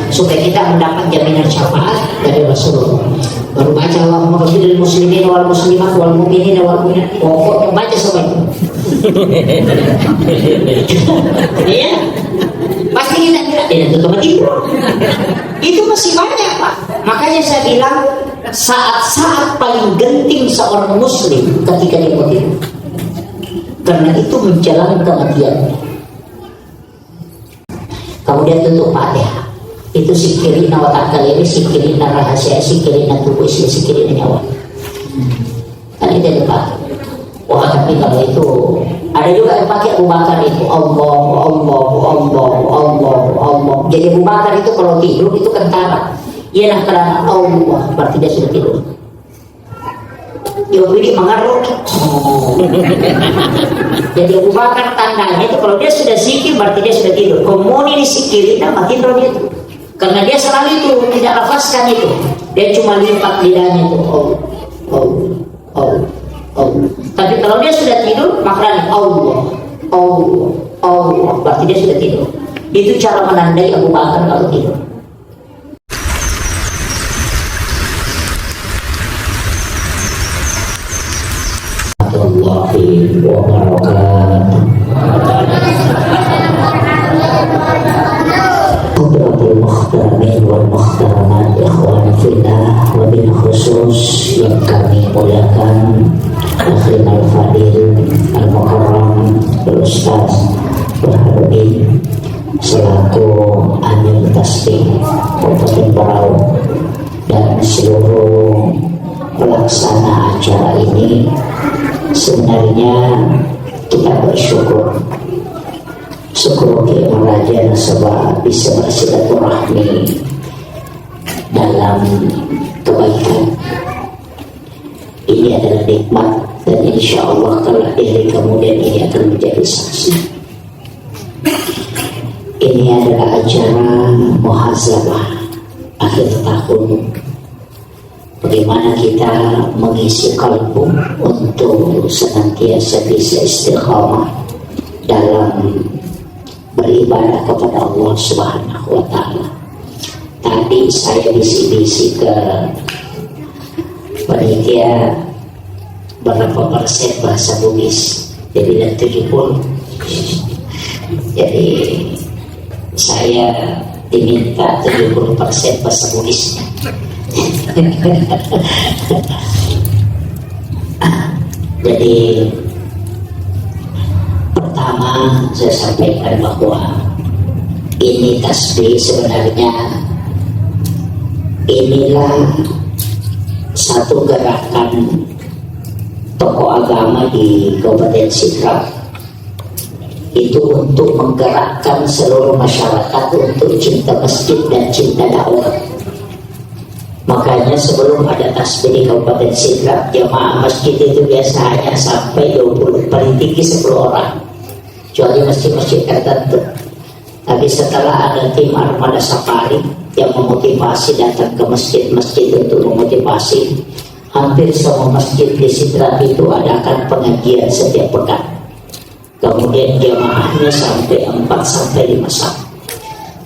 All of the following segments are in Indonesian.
supaya kita mendapat jaminan syafaat dari Rasulullah. Baru baca Allahumma ghfirlil muslimin wal muslimat wal mu'minin wal mu'minat, pokoknya baca semua itu. Iya, pasti kita tidak tempat tidur. Itu masih banyak Pak. Makanya saya bilang saat-saat paling genting seorang muslim ketika dia mau tidur, karena itu menjelang kematian. Kemudian tutup Fatihah. Itu sikirina watak kali ini, sikirina rahasia, sikirina tubuh, sikirina nyawa. Kan itu depan. Wah, tapi kalau itu ada juga yang pakai Abu Bakar itu Allah. Jadi Abu Bakar itu kalau tidur itu kentara. Ia nak kerana Allah, berarti dia sudah tidur. Jawab ini mengarut. Jadi Abu Bakar tandanya itu kalau dia sudah zikir berarti dia sudah tidur. Kemudian disikirin nama tidur dia itu. Karena dia selalu itu tidak lafazkan itu. Dia cuma lipat lidahnya itu. Allah. Tapi kalau dia sudah tidur maknanya Allah. Berarti dia sudah tidur. Itu cara menandai Abu Bakar kalau tidur. Warahmatullahi wabarakatuh. Putratul muhtaramin wal muhtaramat, ikhwan fillah, wabil khusus yang kami muliakan Akhil al-Fadil al-Mukarram al-Ustaz Burhanuddin selaku Amir Tasbih Kabupaten Berau dan seluruh pelaksana acara ini. Sebenarnya kita bersyukur ke Raja sebab bisa bersilaturahmi dalam kebaikan. Ini adalah nikmat dan insya Allah kalau dari kemudian ini akan menjadi saksi. Ini adalah acara muhasabah akhir tahun. Bagaimana kita mengisi kalbu untuk senantiasa bisa istiqamah dalam beribadah kepada Allah Subhanahu wa Ta'ala. Tadi saya bisi-bisi ke panitia berapa persen bahasa Bugis, jadi dan 70. Jadi saya diminta 70% bahasa Bugisnya. Jadi pertama saya sampaikan bahwa ini tasbih sebenarnya inilah satu gerakan tokoh agama di Kabupaten Sidrap itu untuk menggerakkan seluruh masyarakat untuk cinta masjid dan cinta dakwah. Makanya sebelum ada tasbih di Kabupaten Sidrap, jamaah masjid itu biasanya sampai 20, paling tinggi 10 orang, kecuali masjid-masjid tertentu. Tapi setelah ada tim Armada Safari yang memotivasi datang ke masjid-masjid untuk memotivasi, hampir semua masjid di Sidrap itu adakan pengajian setiap pekan. Kemudian jamaahnya sampai 4-5 saf.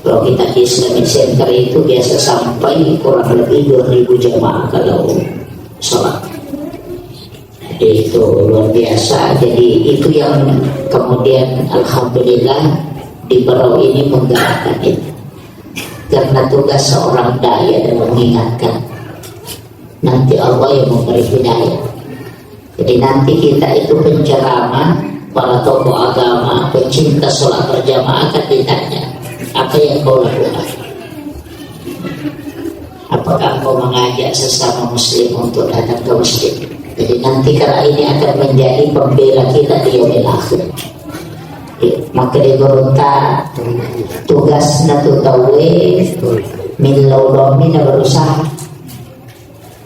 Kalau kita di Islamic Center itu biasa sampai kurang lebih 2.000 jamaah kalau sholat. Jadi itu luar biasa. Jadi itu yang kemudian alhamdulillah di Berau ini menggerakkan itu. Karena tugas seorang dai adalah mengingatkan. Nanti Allah yang memberi hidayah. Jadi nanti kita itu penceramah, para tokoh agama, pecinta sholat berjamaah akan ditanya, apa yang kau lakukan? Apakah kau mengajak sesama muslim untuk datang ke masjid? Jadi nanti karena ini akan menjadi pembela kita di yaumil akhir. Maka diberunta tugas natu tawe min laudomin berusaha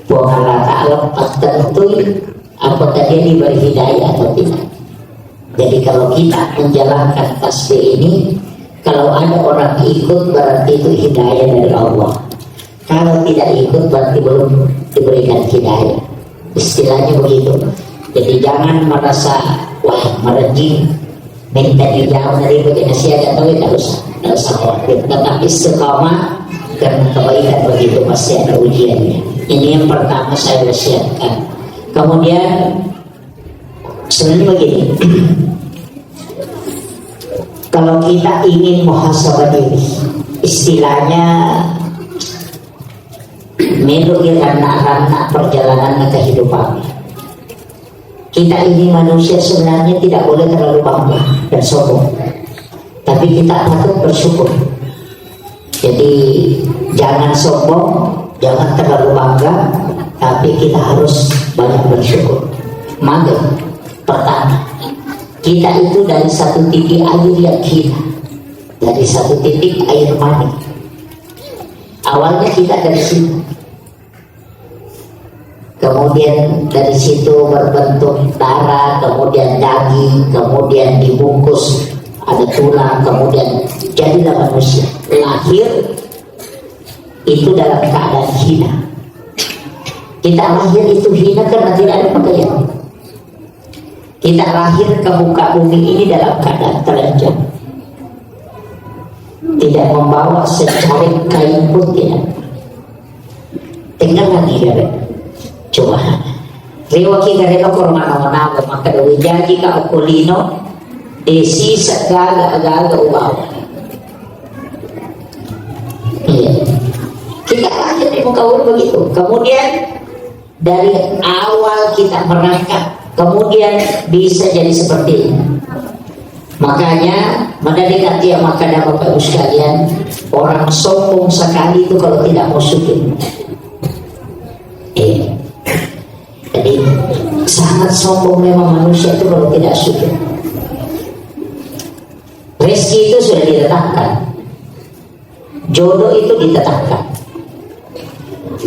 buang Allah Ta'ala tertentu apakah dia diberi hidayah atau tidak. Jadi kalau kita menjalankan tasbih ini, kalau ada orang ikut berarti itu hidayah dari Allah. Kalau tidak ikut berarti belum diberikan hidayah. Istilahnya begitu. Jadi jangan merasa wah merejim, minta dijauh dari begini siaga, tapi tidak usah khawatir. Tetap istiqamah karena kebaikan begitu pasti ada ujiannya. Ini yang pertama saya wasiatkan. Kemudian sebenarnya begini, kalau kita ingin muhasabah diri, istilahnya menuju ranah-ranah perjalanan kehidupan. Kita ini manusia sebenarnya tidak boleh terlalu bangga dan sombong, tapi kita patut bersyukur. Jadi jangan sombong, jangan terlalu bangga, tapi kita harus banyak bersyukur. Maka pertama, kita itu dari satu titik air yang hina, dari satu titik air mani. Awalnya kita dari situ, kemudian dari situ berbentuk darah, kemudian daging, kemudian dibungkus ada tulang, kemudian jadilah manusia. Lahir itu dalam keadaan hina. Kita lahir itu hina karena tidak ada pakaian. Kita lahir ke muka bumi ini dalam keadaan telanjang, tidak membawa secarik kain pun tidak. Tinggal lagi dari coba riwaki gareno kormana-mana maka dawi jadi ka okulino desi segala-gala ubawa. Iya. Kita lahir di muka bumi begitu. Kemudian dari awal kita merangkak, kemudian bisa jadi seperti ini. Makanya mendekati yang makanya Bapak Ibu sekalian, orang sombong sekali itu kalau tidak mau syukur. Jadi sangat sombong memang manusia itu kalau tidak syukur. Rezeki itu sudah ditetapkan, jodoh itu ditetapkan,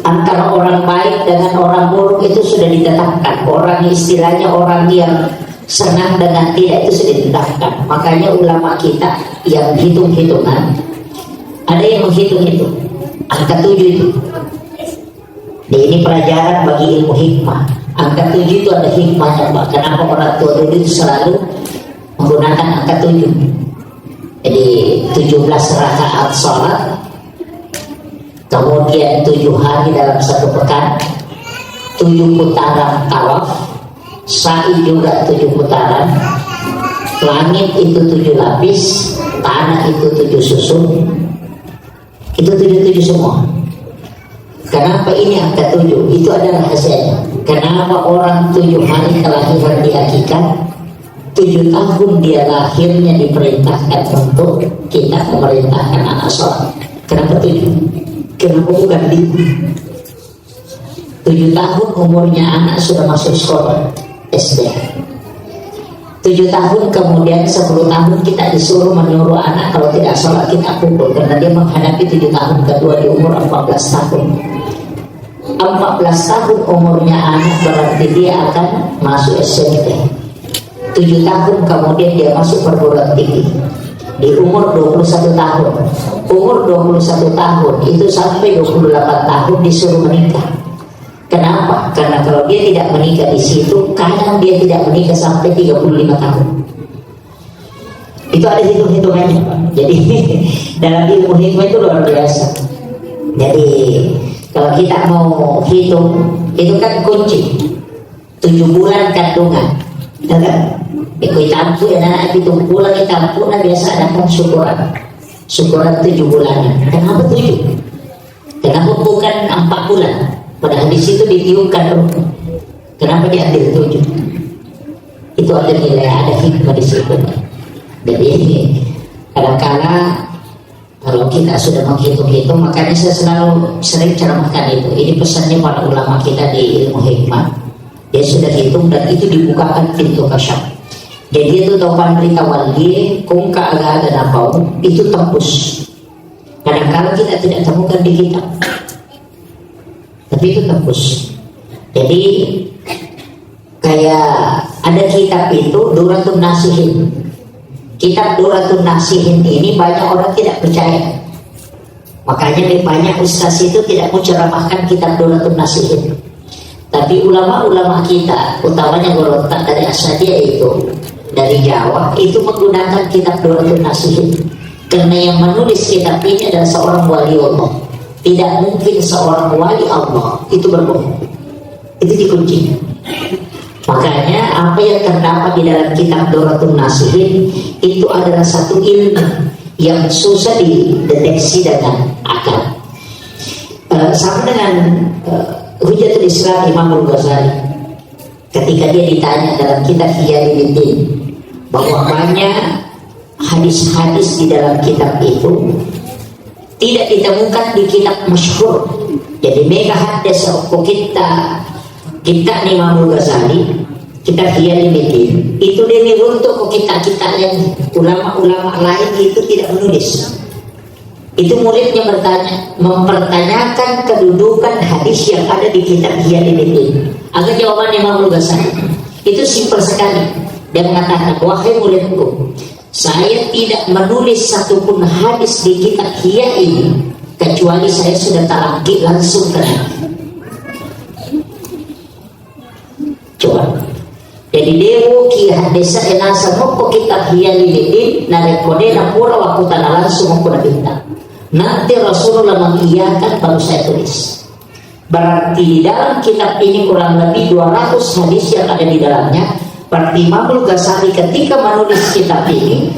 antara orang baik dengan orang buruk itu sudah ditetapkan. Orang istilahnya orang yang senang dengan tidak itu sudah ditetapkan. Makanya ulama kita yang hitung-hitungan, ada yang menghitung-hitung angka 7 itu. Ini pelajaran bagi ilmu hikmah. Angka 7 itu ada hikmahnya, Pak. Kenapa orang tua dulu itu selalu menggunakan angka 7? Jadi 17 rakaat sholat, kemudian 7 hari dalam satu pekan, 7 putaran tawaf, sa'i juga 7 putaran, langit itu 7 lapis, tanah itu 7 susun, itu 7 semua. Kenapa ini angka 7? Itu adalah rahasianya. Kenapa orang 7 hari kelahiran di hakikat, 7 tahun dia lahirnya diperintahkan untuk kita memerintahkan anak sholat. Kenapa 7? Kenapa bukan 5? 7 tahun umurnya anak sudah masuk sekolah SD. 7 tahun kemudian 10 tahun kita disuruh menyuruh anak kalau tidak sholat kita pukul, karena dia menghadapi 7 tahun kedua di umur 14 tahun. 14 tahun umurnya anak berarti dia akan masuk SMP. 7 tahun kemudian dia masuk perguruan tinggi. Di umur 21 tahun. Umur 21 tahun itu sampai 28 tahun disuruh menikah. Kenapa? Karena kalau dia tidak menikah di situ, kadang dia tidak menikah sampai 35 tahun. Itu ada hitung-hitungannya, Pak. Jadi dalam ilmu hikmah itu luar biasa. Jadi kalau kita mau hitung, itu kan kunci 7 bulan kandungan, ya kan? Ikut tampu ya, anak hitung bulan itu tampu, nah biasa adakan syukuran 7 bulan. Kenapa 7? Kenapa bukan 4 bulan? Padahal di situ ditiupkan ruh. Kenapa diambil 7? Itu ada nilai, ada hikmah di situ. Jadi kadang-kadang kalau kita sudah menghitung-hitung, makanya saya sering ceramahkan itu. Ini pesannya para ulama kita di ilmu hikmah. Dia sudah hitung dan itu dibukakan pintu kasyaf. Jadi itu topan berita wali, kungka agak ada napau, itu tembus. Kadang-kadang kita tidak temukan di kitab, tapi itu tembus. Jadi kayak ada kitab itu Duratun Nasihin. Kitab Duratun Nasihin ini banyak orang tidak percaya. Makanya banyak ustaz itu tidak mau ceramahkan kitab Duratun Nasihin. Tapi ulama-ulama kita, utamanya Gorontak dari Asadiyah itu, dari Jawa, itu menggunakan kitab Duratun Nasihin. Karena yang menulis kitab ini adalah seorang wali Allah. Tidak mungkin seorang wali Allah itu berbohong. Itu dikunci. Makanya apa yang terdapat di dalam kitab Doratun Nasihin itu adalah satu ilmu yang susah dideteksi dengan akal. Sama dengan Hujatul Islam Imam Al-Ghazali ketika dia ditanya dalam kitab Hiyaluddin bahwa banyak hadis-hadis di dalam kitab itu tidak ditemukan di kitab masyhur. Jadi mega hadis kita Imam Al-Ghazali, kita Hiyaluddin itu dia untuk kita yang ulama-ulama lain itu tidak menulis. Itu muridnya mempertanyakan kedudukan hadis yang ada di kitab Hiyaluddin. Agar jawaban Imam Al-Ghazali itu simpel sekali. Dia mengatakan, wahai muridku, saya tidak menulis satupun hadis di kitab Hiya ini kecuali saya sudah talaki langsung ke Nabi. Coba. Jadi dewo ki hadisa enasa moko kitab Hiyaluddin na rekode na pura waktu tanah langsung moko na bintang. Nanti Rasulullah mengiyakan baru saya tulis. Berarti di dalam kitab ini kurang lebih 200 hadis yang ada di dalamnya. Berarti Imam Al-Ghazali ketika menulis kitab ini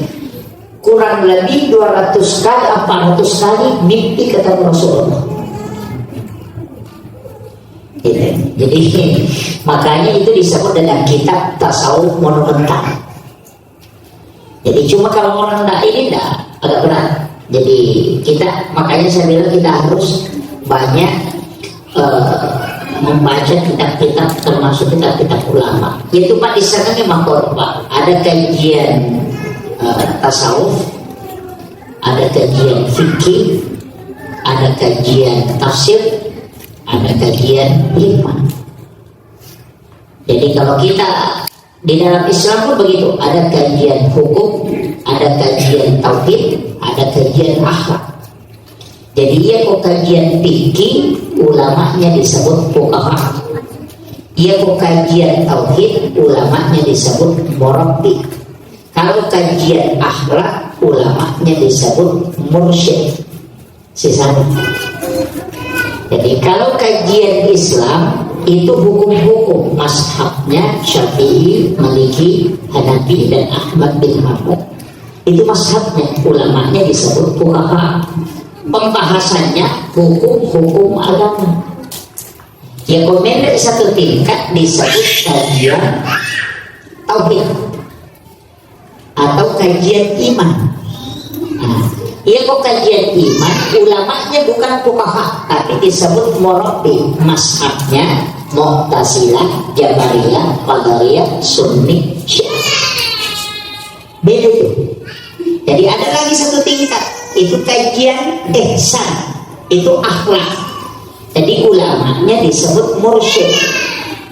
kurang lebih 200 kali, 400 kali mimpi ketemu Rasulullah. Jadi makanya itu disebut dengan kitab tasawuf monumental. Jadi cuma kalau orang tidak ini tidak agak berat. Jadi kita, makanya saya bilang kita harus banyak membaca kitab-kitab termasuk kitab-kitab ulama. Itu Pak di sana memang Pak ada kajian tasawuf, ada kajian fikih, ada kajian tafsir, ada kajian iman. Jadi kalau kita di dalam Islam pun begitu, ada kajian hukum, ada kajian tauhid, ada kajian akhlak. Jadi ia kok kajian fikih, ulamanya disebut fuqaha. Ia kok kajian tauhid, ulamanya disebut murabbi. Kalau kajian akhlak, ulamanya disebut mursyid. Sisanya. Jadi kalau kajian Islam itu hukum-hukum mazhabnya Syafi'i, Maliki, Hanafi dan Ahmad bin Hanbal. Itu mazhabnya, ulamanya disebut fuqaha. Pembahasannya hukum-hukum agama. Ya kemudian satu tingkat disebut kajian tauhid atau kajian iman. Iya kok kajian iman, ulamanya bukan fuqaha tapi disebut murabbi, mazhabnya Mu'tazilah, Jabariyah, Qadariyah, Sunni, Syiah. Beda itu. Jadi ada lagi satu tingkat, itu kajian ihsan, itu akhlak. Jadi ulamanya disebut mursyid,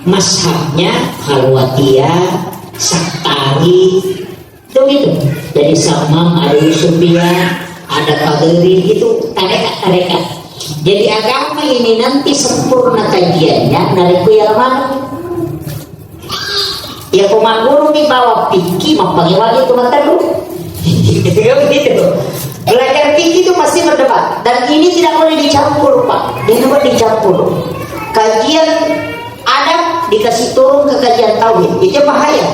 mazhabnya Khalwatiyah, Saktari, itu gitu. Jadi Samam, ada Yusufiyah, ada Qadiri, itu tarekat-tarekat. Jadi agama ini nanti sempurna kajiannya dari kuyal mana? Ya pemaguru di bawah fikih, mampangnya wajib itu mata dulu. Gitu. Belajar fikih itu pasti berdebat, dan ini tidak boleh dicampur Pak. Ini boleh dicampur. Kajian adab dikasih turun ke kajian tauhid, itu bahaya.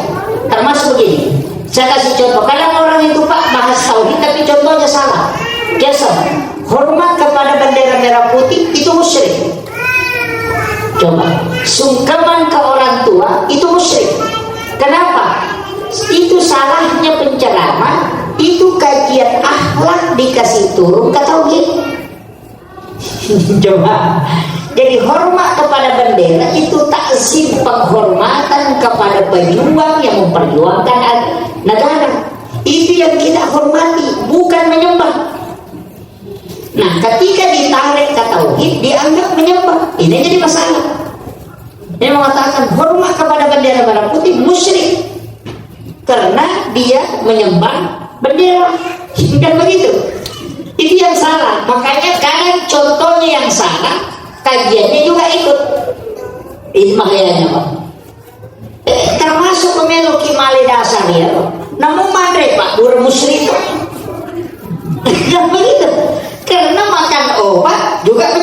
Termasuk begini. Saya kasih contoh. Kadang orang itu Pak bahas tauhid tapi contohnya salah. Biasa. Hormat kepada bendera merah putih itu musyrik. Coba. Sungkeman ke orang tua itu musyrik. Kenapa? Itu salahnya penceramah. Itu kajian akhlak dikasih turun ke tauhid. Coba. Jadi hormat kepada bendera itu takzim, penghormatan kepada pejuang yang memperjuangkan negara. Itu yang kita hormati, bukan menyembah. Nah, ketika ditarik ke tauhid dianggap menyembah. Ini jadi masalah. Dia mengatakan hormat kepada bendera merah putih musyrik karena dia menyembah bendera. Dan begitu. Itu yang salah. Makanya kadang contohnya yang salah, kajiannya juga ikut. Itu makanya Pak. Termasuk pemilu Kimali dasar ya Pak. Namun madre Pak, bermusyrik. Dan begitu. Karena makan obat juga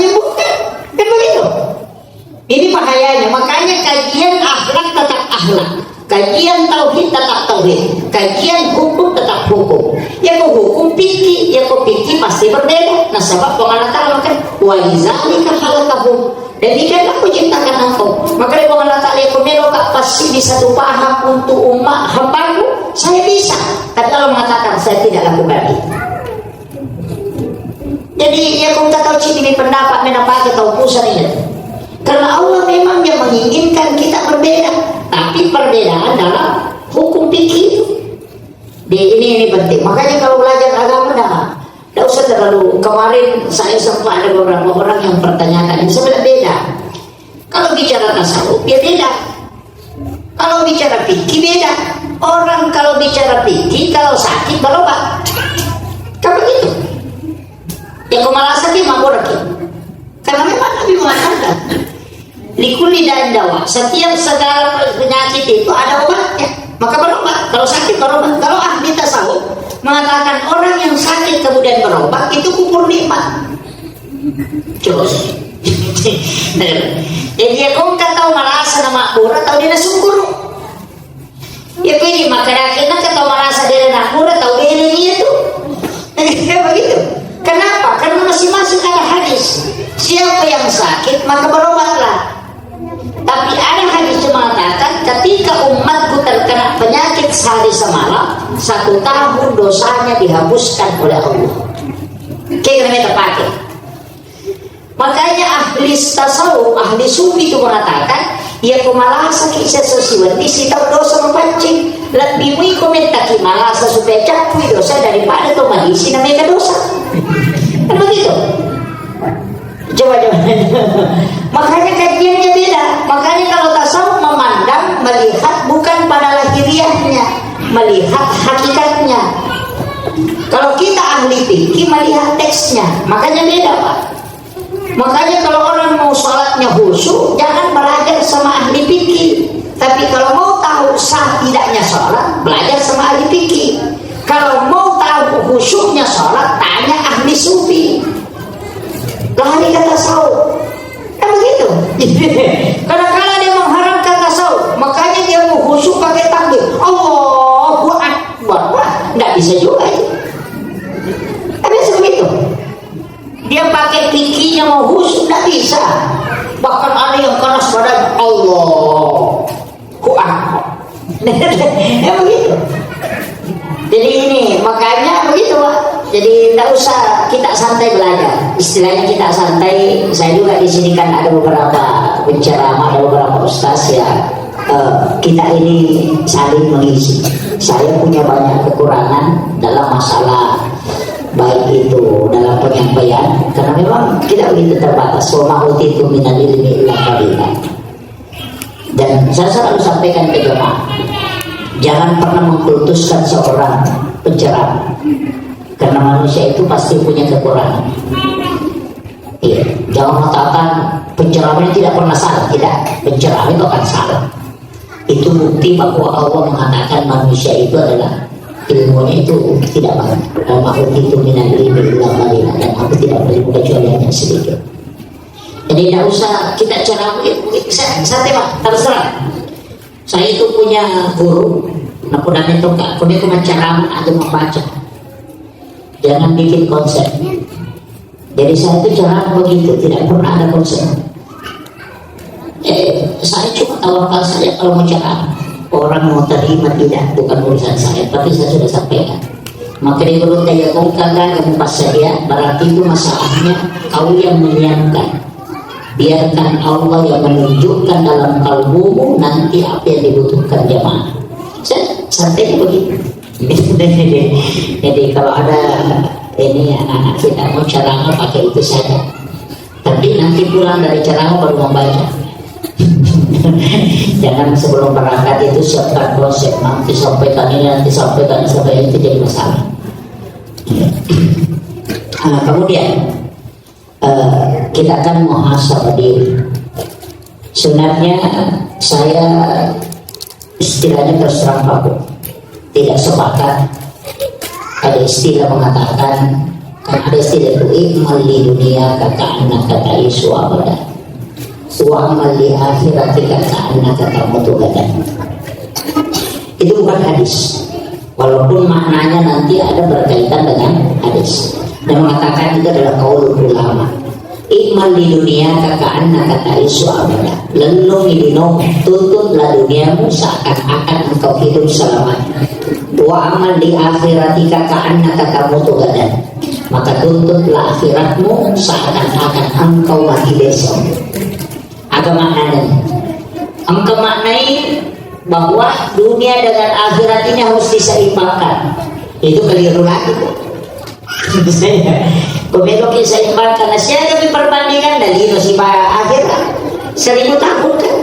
akhlak. Kajian tauhid tetap tauhid, kajian hukum tetap hukum. Ya kau hukum fikih, ya kau fikih pasti berbeda. Nah sebab Allah Ta'ala kan wa lidzalika khalaqahum. Demikian aku ciptakan engkau. Maka dari Allah Ta'ala aku merokak pasti bisa satu paham untuk umat hambaku. Saya bisa, tapi Allah mengatakan saya tidak lakukan itu. Jadi ya kau tak tahu ciri pendapat mendapat atau pusat ini. Karena Allah memang yang menginginkan kita berbeda, tapi perbedaan dalam hukum fikih. Ini penting. Makanya kalau belajar agama tidak usah terlalu. Kemarin saya sempat ada beberapa orang yang pertanyakan ini sebenarnya beda. Kalau bicara tasawuf ya beda. Kalau bicara fikih beda. Orang kalau bicara fikih kalau sakit berobat. Kan begitu. Ya kemana sakit mabur lagi. Karena memang Nabi mengatakan likuli dan dawa, setiap segala penyakit itu ada obatnya, maka berobat. Kalau sakit berobat. Kalau ahli tasawuf mengatakan orang yang sakit kemudian berobat itu kufur nikmat. Terus jadi ya kau kan tahu merasa nama makmur atau dia syukur. Ya pilih maka akhirnya kau merasa dia makmur atau dia itu. Begitu. Kenapa? Karena masing-masing ada hadis. Siapa yang sakit maka berobatlah. Tapi ada hadis yang mengatakan ketika umatku terkena penyakit sehari semalam, 1 tahun dosanya dihapuskan oleh Allah. Kira-kira terpakai. Makanya ahli tasawuf, ahli sufi itu mengatakan, ia kumalasa kisah sosial di situ dosa mempancing. Lebih mui komentari malasa supaya cakui dosa daripada tu malisi namanya dosa. Kan begitu? Coba. Makanya kajiannya beda. Makanya kalau tasawuf memandang, melihat bukan pada lahiriahnya, melihat hakikatnya. Kalau kita ahli fikih melihat teksnya, makanya beda Pak. Makanya kalau orang mau sholatnya khusyuk, jangan belajar sama ahli fikih. Tapi kalau mau tahu sah tidaknya sholat, belajar sama ahli fikih. Kalau mau tahu khusyuknya sholat, tanya ahli sufi. Lari kata tasawuf. Kan begitu. Kadang-kadang dia mengharamkan tasawuf, makanya dia mau khusyuk pakai takbir. Allahu Akbar. Wah, nggak bisa juga itu. Tapi seperti itu. Dia pakai fikihnya mau khusyuk nggak bisa. Bahkan ada yang keras badan Allahu Akbar. Ya begitu. Jadi ini makanya begitu Pak. Jadi tidak usah kita santai belajar. Istilahnya kita santai. Saya juga di sini kan ada beberapa penceramah, ada beberapa ustaz ya. Kita ini saling mengisi. Saya punya banyak kekurangan dalam masalah baik itu dalam penyampaian. Karena memang kita begitu terbatas. Wa ma'utitu minal ilmi illa qalila. Dan saya selalu sampaikan ke jemaah, jangan pernah mengkultuskan seorang penceramah. Karena manusia itu pasti punya kekurangan. Iya, jangan mengatakan penceramah tidak pernah salah. Tidak, penceramah itu akan salah. Itu bukti bahwa Allah mengatakan manusia itu adalah ilmunya itu tidak banyak. Al-Mahud itu minal ilmi illa qalila, dan aku tidak berilmu kecuali hanya sedikit. Jadi tidak usah kita ceramah. Santai Pak, terserah. Saya itu punya guru, aku namanya Tongkak. Kami ceramah atau membaca. Jangan bikin konsep. Jadi saya itu ceramah begitu, tidak pernah ada konsep. Saya cuma tawakal saja kalau mau ceramah. Orang mau terima tidak, bukan urusan saya. Tapi saya sudah sampaikan. Maka di mulut saya kongkakan yang pas saya, berarti itu masalahnya kau yang menyiapkan. Biarkan Allah yang menunjukkan dalam kalbumu nanti apa yang dibutuhkan jemaah. Saya santai begitu. Jadi kalau ada ini anak-anak kita mau ceramah pakai itu saja. Tapi nanti pulang dari ceramah baru membaca. Jangan sebelum berangkat itu siapkan konsep, nanti sampaikan ini, nanti sampaikan ini, sampai itu jadi masalah. Kemudian kita akan muhasabah diri. Sebenarnya saya istilahnya terus terang Pak, tidak sepakat. Ada istilah mengatakan, kan ada istilah itu ikmal di dunia kata anak kata isu abada, wa amal di akhirat kata anak kata mutu gadan. Itu bukan hadis. Walaupun maknanya nanti ada berkaitan dengan hadis. Dan mengatakan itu adalah qaulul ulama. Iman di dunia kaka'anna kataisu abada. Lenung di dunia, tuntutlah duniamu seakan-akan engkau hidup selamanya. Wa amal di akhirati kaka'anna katamutu gadan. Maka tuntutlah akhiratmu seakan-akan engkau mati besok. Apa maknanya? Engkau maknai bahwa dunia dengan akhirat ini harus diseimbangkan. Itu keliru lagi. Komelok diseimbangkan. Nah, siapa yang perbandingan dari musibah akhirat 1000 tahun kan?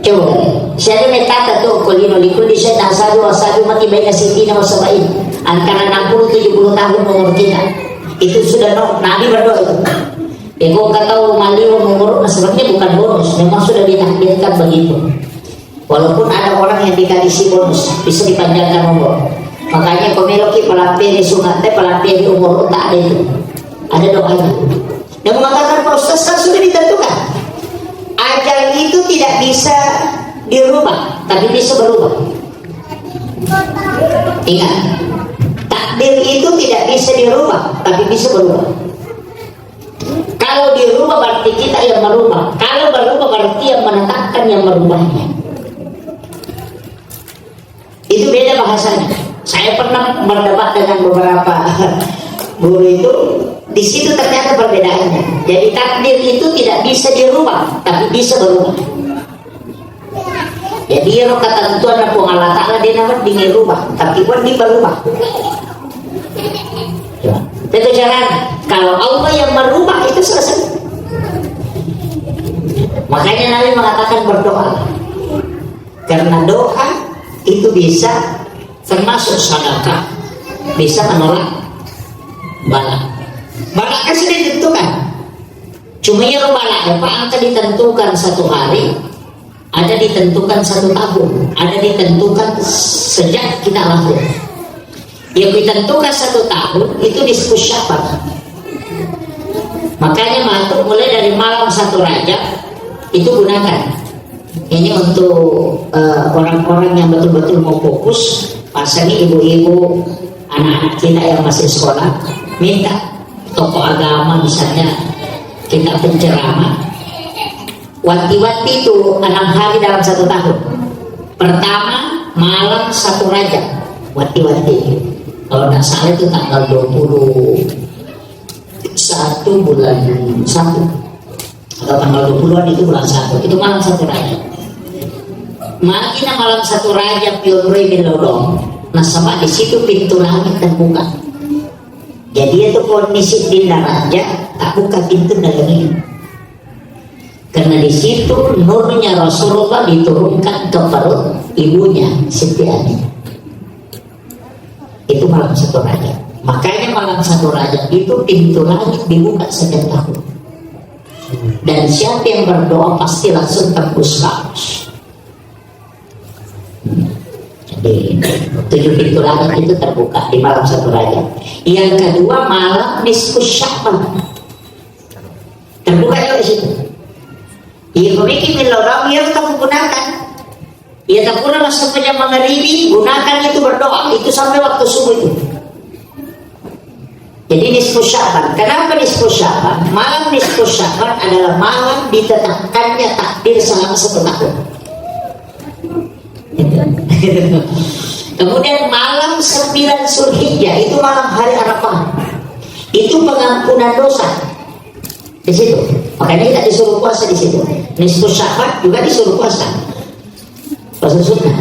Coba siapa yang kata tuh kolino likul di saya asadu mati banyak sitina wasabain antara 60-70 tahun umur kita. Itu sudah Nabi berdoa itu. Ego kata maliwo umur sebenarnya bukan bonus, memang sudah ditakdirkan begitu. Walaupun ada orang yang dikasih bonus bisa dipanjangkan umur. Makanya komeloki pelatih di sungai, pelatih di umur tak ada itu. Ada doanya. Dan mengatakan proses kan sudah ditentukan. Ajal itu tidak bisa dirubah, tapi bisa berubah. Ingat, takdir itu tidak bisa dirubah, tapi bisa berubah. Kalau dirubah berarti kita yang merubah. Kalau berubah berarti yang menetapkan yang merubahnya. Itu beda bahasanya. Saya pernah berdebat dengan beberapa guru itu, di situ ternyata perbedaannya. Jadi takdir itu tidak bisa dirubah, tapi bisa berubah. Jadi roh kata Tuhan Allah Ta'ala dia namanya dirubah, tapi pun berubah. Itu jangan. Kalau Allah yang merubah itu selesai. Makanya Nabi mengatakan berdoa. Karena doa itu bisa termasuk sedekah, bisa menolak bala. Bala kan sudah ditentukan. Cuma ya bala apa angka ditentukan 1 hari, ada ditentukan 1 tahun, ada ditentukan sejak kita lahir. Yang ditentukan 1 tahun itu disebut Sya'ban. Makanya mantuk mulai dari malam 1 Rajab itu gunakan. Ini untuk orang-orang yang betul-betul mau fokus. Pasangnya ibu-ibu, anak-anak kita yang masih sekolah, minta tokoh agama misalnya kita penceramah. Wanti-wanti itu 6 hari dalam 1 tahun. Pertama malam 1 Rajab, wanti-wanti. Kalau tidak salah itu tanggal 21 bulan 1 atau tanggal 20-an itu bulan 1. Itu malam 1 Rajab. Makina malam 1 Rajab Yurri bin Lodong. Nah sama di situ pintu langit terbuka. Jadi itu kondisi Dinda Raja tak buka pintu dalamnya. Karena di situ nurnya Rasulullah diturunkan ke perut ibunya Siti Ali. Itu malam 1 Rajab. Makanya malam 1 Rajab itu pintu langit dibuka setiap tahun. Dan siapa yang berdoa pasti langsung tembus kamus. Jadi 7 pintu langit itu terbuka di malam 1 Rajab. Yang kedua malam nisfu Sya'ban terbuka juga di situ. Ia memiliki milodam yang kita gunakan. Ia tak pernah masuk jam maghribi, gunakan itu berdoa itu sampai waktu subuh itu. Jadi nisfu Sya'ban. Kenapa nisfu Sya'ban? Malam nisfu Sya'ban adalah malam ditetapkannya takdir selama 1 tahun. Kemudian malam 9 Zulhijjah itu malam hari Arafah. Itu pengampunan dosa di situ. Makanya kita disuruh puasa di situ. Nisfu Sya'ban juga disuruh puasa. Puasa sunnah.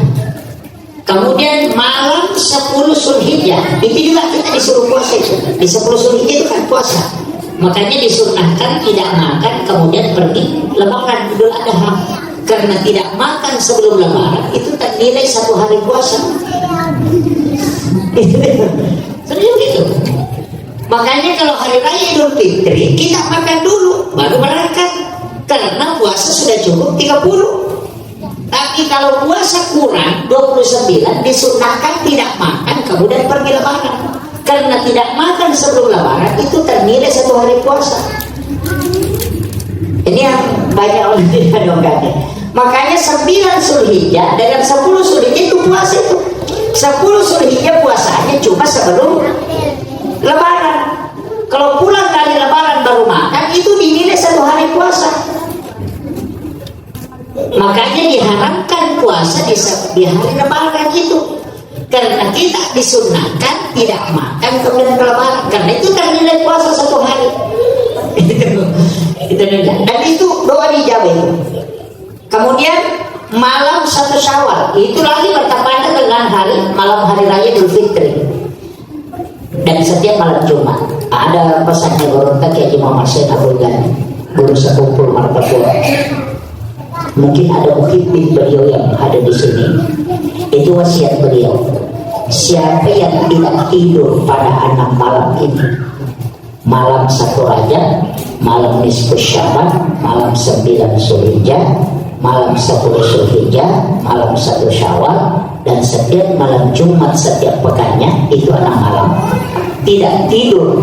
Kemudian malam 10 Zulhijjah itu juga kita disuruh puasa itu. Di 10 Zulhijjah itu kan puasa. Makanya disunahkan tidak makan kemudian pergi lebaran Idul Adha. Karena tidak makan sebelum lebaran itu ternilai 1 hari puasa. Serius gitu. Makanya kalau hari raya Idul Fitri kita makan dulu baru berangkat. Karena puasa sudah cukup 30. Tapi kalau puasa kurang 29 disunahkan tidak makan kemudian pergi lebaran. Karena tidak makan sebelum lebaran itu ternilai 1 hari puasa. Ini yang banyak orang tidak dongkatnya. Makanya 9 Zulhijjah dengan 10 Zulhijjah itu puasa itu. 10 Zulhijjah puasanya cuma sebelum Lebaran. Kalau pulang dari Lebaran baru makan itu dinilai 1 hari puasa. Makanya diharapkan puasa di hari Lebaran itu. Karena kita disunahkan tidak makan kemudian ke Lebaran. Karena itu ternilai puasa 1 hari. Dan itu doa dijawab itu. Kemudian malam 1 Syawal itu lagi bertepatan dengan malam hari raya Idul Fitri. Dan setiap malam Jumat ada pesannya berontak Kiai Muhammad Syekh Abdul Ghani, guru sekumpul Martapura. Mungkin ada muhibbin beliau yang ada di sini. Itu wasiat beliau. Siapa yang tidak tidur pada 6 malam ini, malam 1 Rajab, malam nisfu Syaban, malam 9 Zulhijjah, malam 10 Zulhijjah, malam 1 Syawal, dan setiap malam Jumat setiap pekannya itu 6 malam tidak tidur,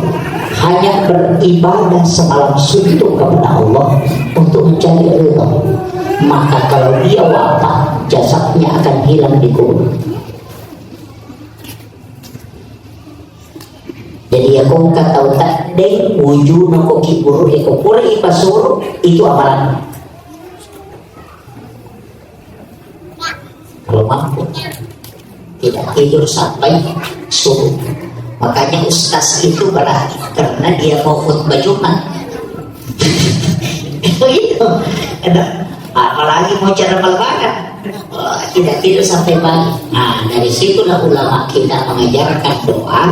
hanya beribadah semalam suntuk kepada Allah untuk mencari ridha, maka kalau dia wafat jasadnya akan hilang di kubur. Jadi aku kata tak deng wujud noko kiburu eko pura ipasur itu amalan. Kalau mampu tidak tidur sampai subuh. Makanya ustaz itu berarti karena dia mau khutbah Jumat. Itu apalagi mau cara Lebaran, tidak tidur sampai pagi. Nah dari situlah ulama kita mengajarkan doa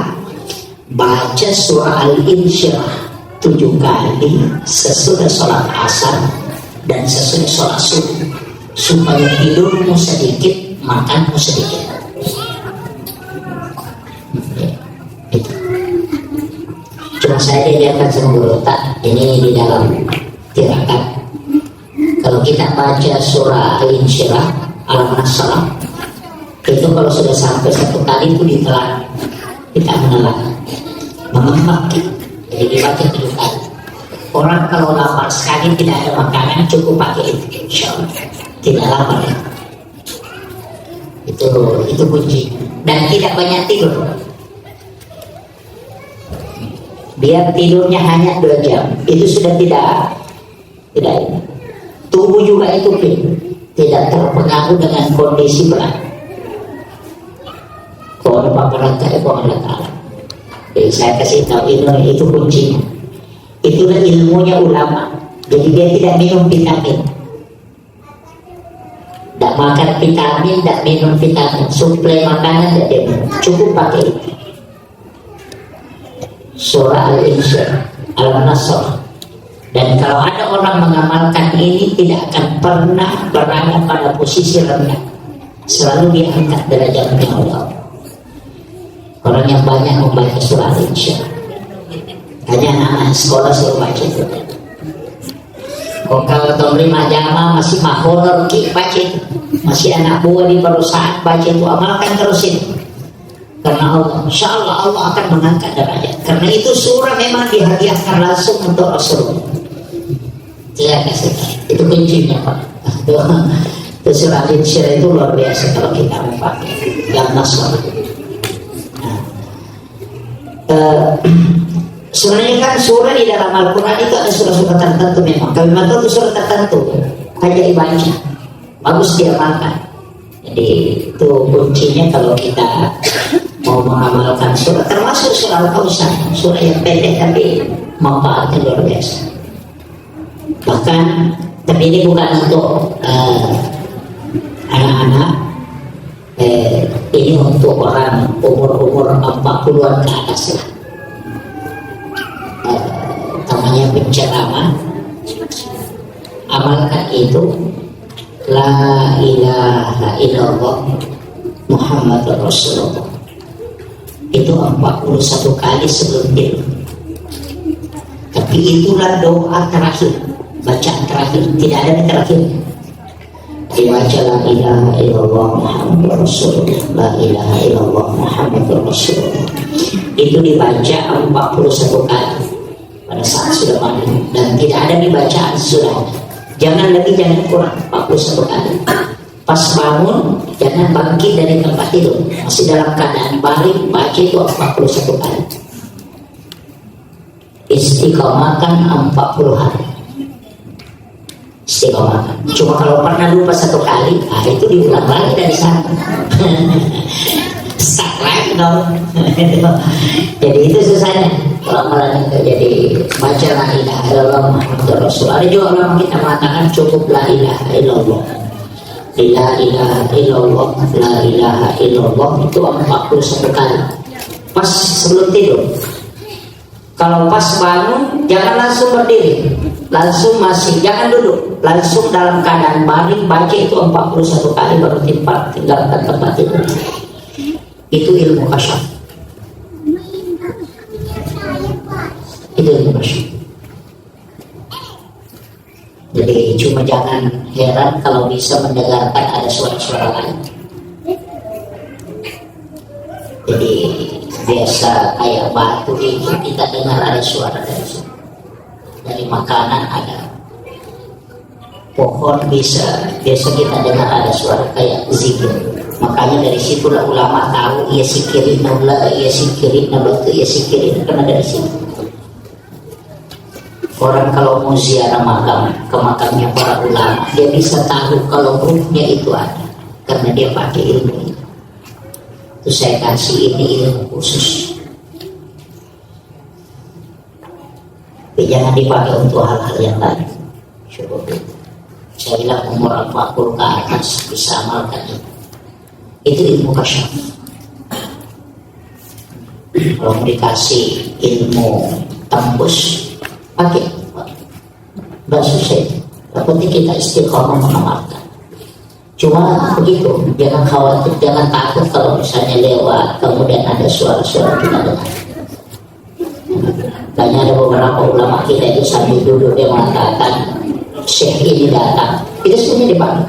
baca surah Al-Insyirah 7 kali sesudah sholat asar dan sesudah sholat subuh, supaya tidurmu sedikit, makanmu sedikit. Itu. Cuma saya diajarkan sama guru tak ini di dalam tirakat. Kalau kita baca surah Al-Insyirah Al-Nasrah itu kalau sudah sampai 1 kali itu ditelan, kita menelan mengemak, jadi dibaca 7 kali. Orang kalau lapar sekali tidak ada makanan cukup pakai itu, insya Allah tidak lapar ya. Itu kunci. Dan tidak banyak tidur. Biar tidurnya hanya 2 jam, itu sudah tidak tubuh juga itu tidak terpengaruh dengan kondisi berat. Kalau ada paparan Allah. Jadi saya kasih tahu ini itu kuncinya. Itulah ilmunya ulama. Jadi dia tidak minum vitamin, tidak makan vitamin, tidak minum vitamin, suplai makanan tidak dia minum, cukup pakai itu. Surah Al-Insyirah Al-Nasr. Dan kalau ada orang mengamalkan ini tidak akan pernah berada pada posisi rendah, selalu diangkat derajatnya oleh Allah. Orang yang banyak membaca surah Al-Insyirah, hanya anak sekolah suruh baca itu. Kalau terima jamaah masih mahor baca itu, masih anak buah di perusahaan baca itu, amalkan terus ini. Karena Allah, insya Allah Allah akan mengangkat derajat. Karena itu surah memang dihadiahkan langsung untuk Rasulullah. Ya kasih, itu kuncinya Pak. Itu surah Al-Insyirah itu luar biasa kalau kita memakai yang nasr. Sebenarnya kan surah di dalam Al-Quran itu ada surah-surah tertentu memang. Kami tahu itu surah tertentu hanya dibaca, bagus dia makan. Jadi itu kuncinya kalau kita mau mengamalkan surah, termasuk surah Al-Kautsar, surah yang pendek tapi manfaatnya luar biasa. Bahkan, tapi ini bukan untuk anak-anak, ini untuk orang umur 40-an ke atas lah. Namanya penceramah, amalkan itu La ilaha illallah Muhammadur Rasulullah. Itu 41 kali sebelum tidur. Tapi itulah doa terakhir, bacaan terakhir, tidak ada yang terakhir. Dibaca La ilaha illallah Muhammadur Rasulullah, La ilaha illallah Muhammadur Rasulullah. Itu dibaca 41 kali pada saat sudah mandi, dan tidak ada dibacaan sudah. jangan kurang 41 kali. Pas bangun jangan bangkit dari tempat tidur, masih dalam keadaan baring, baca itu 41 kali. Istiqomahkan 40 hari. Istiqomahkan. Cuma kalau pernah lupa 1 kali, itu diulang lagi dari sana. Start lagi dong. Jadi itu susahnya kalau malah jadi baca la ilaha illallah Muhammadur Rasul. Ada juga orang kita mengatakan cukup la ilaha illallah. La ilaha illallah, la ilaha illallah itu 41 kali. Pas sebelum tidur. Kalau pas bangun jangan langsung berdiri, langsung masih jangan duduk, langsung dalam keadaan baring baca itu 41 kali baru tinggalkan tempat tidur. Itu ilmu kasyaf. Itu ilmu kasyaf. Jadi cuma jangan heran kalau bisa mendengarkan ada suara-suara lain. Jadi biasa kayak batu itu kita dengar ada suara dari makanan, ada pohon biasa kita dengar ada suara kayak zikir. Makanya dari situlah ulama tahu ia sikirin nabla, ia sikirin nabla, ia sikirin, karena dari situ. Orang kalau mau ziarah makam ke makamnya para ulama, dia bisa tahu kalau ruhnya itu ada, karena dia pakai ilmu itu. Itu saya kasih ini ilmu khusus. Tapi jangan dipakai untuk hal-hal yang lain. Saya bilang umur 40 ke atas bisa amalkan itu. Itu ilmu kasyaf. Kalau mau dikasih ilmu tembus, pakai. Nggak susah. Yang penting kita istiqomah mengamalkan. Cuma begitu, jangan khawatir, jangan takut kalau misalnya lewat kemudian ada suara-suara kita dengar. Banyak ada beberapa ulama kita itu sambil duduk dia mengatakan syekh ini datang, itu sebenarnya dipanggil.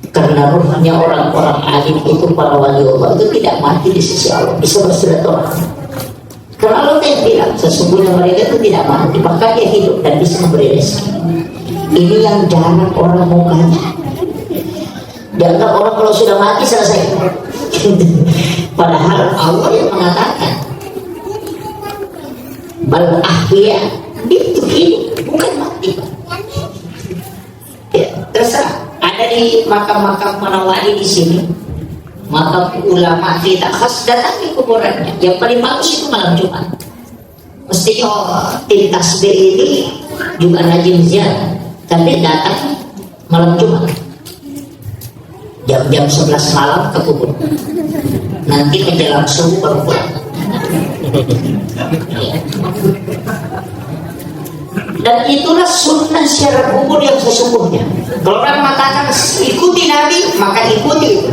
Karena ruhnya orang-orang alim itu, para wali Allah itu tidak mati di sisi Allah, bisa bersilaturahmi. Karena Allah yang bilang sesungguhnya mereka itu tidak mati, bahkan dia hidup dan bisa memberi rezeki. Ini yang jarang orang mau kaya. Dianggap orang kalau sudah mati selesai. Padahal Allah yang mengatakan bal ahya, itu hidup bukan mati. Ya, terserah. Ada di makam-makam para wali di sini, makam ulama kita khas datangi kuburannya. Yang paling bagus itu malam Jumat. Mestinya tim tasbih ini juga rajin ziarah, tapi datang malam Jumat. Jam-jam 11 malam ke kubur. Nanti menjelang subuh baru pulang. Dan itulah sunnah ziarah kubur yang sesungguhnya. Kalau orang mengatakan ikuti Nabi, maka ikuti itu.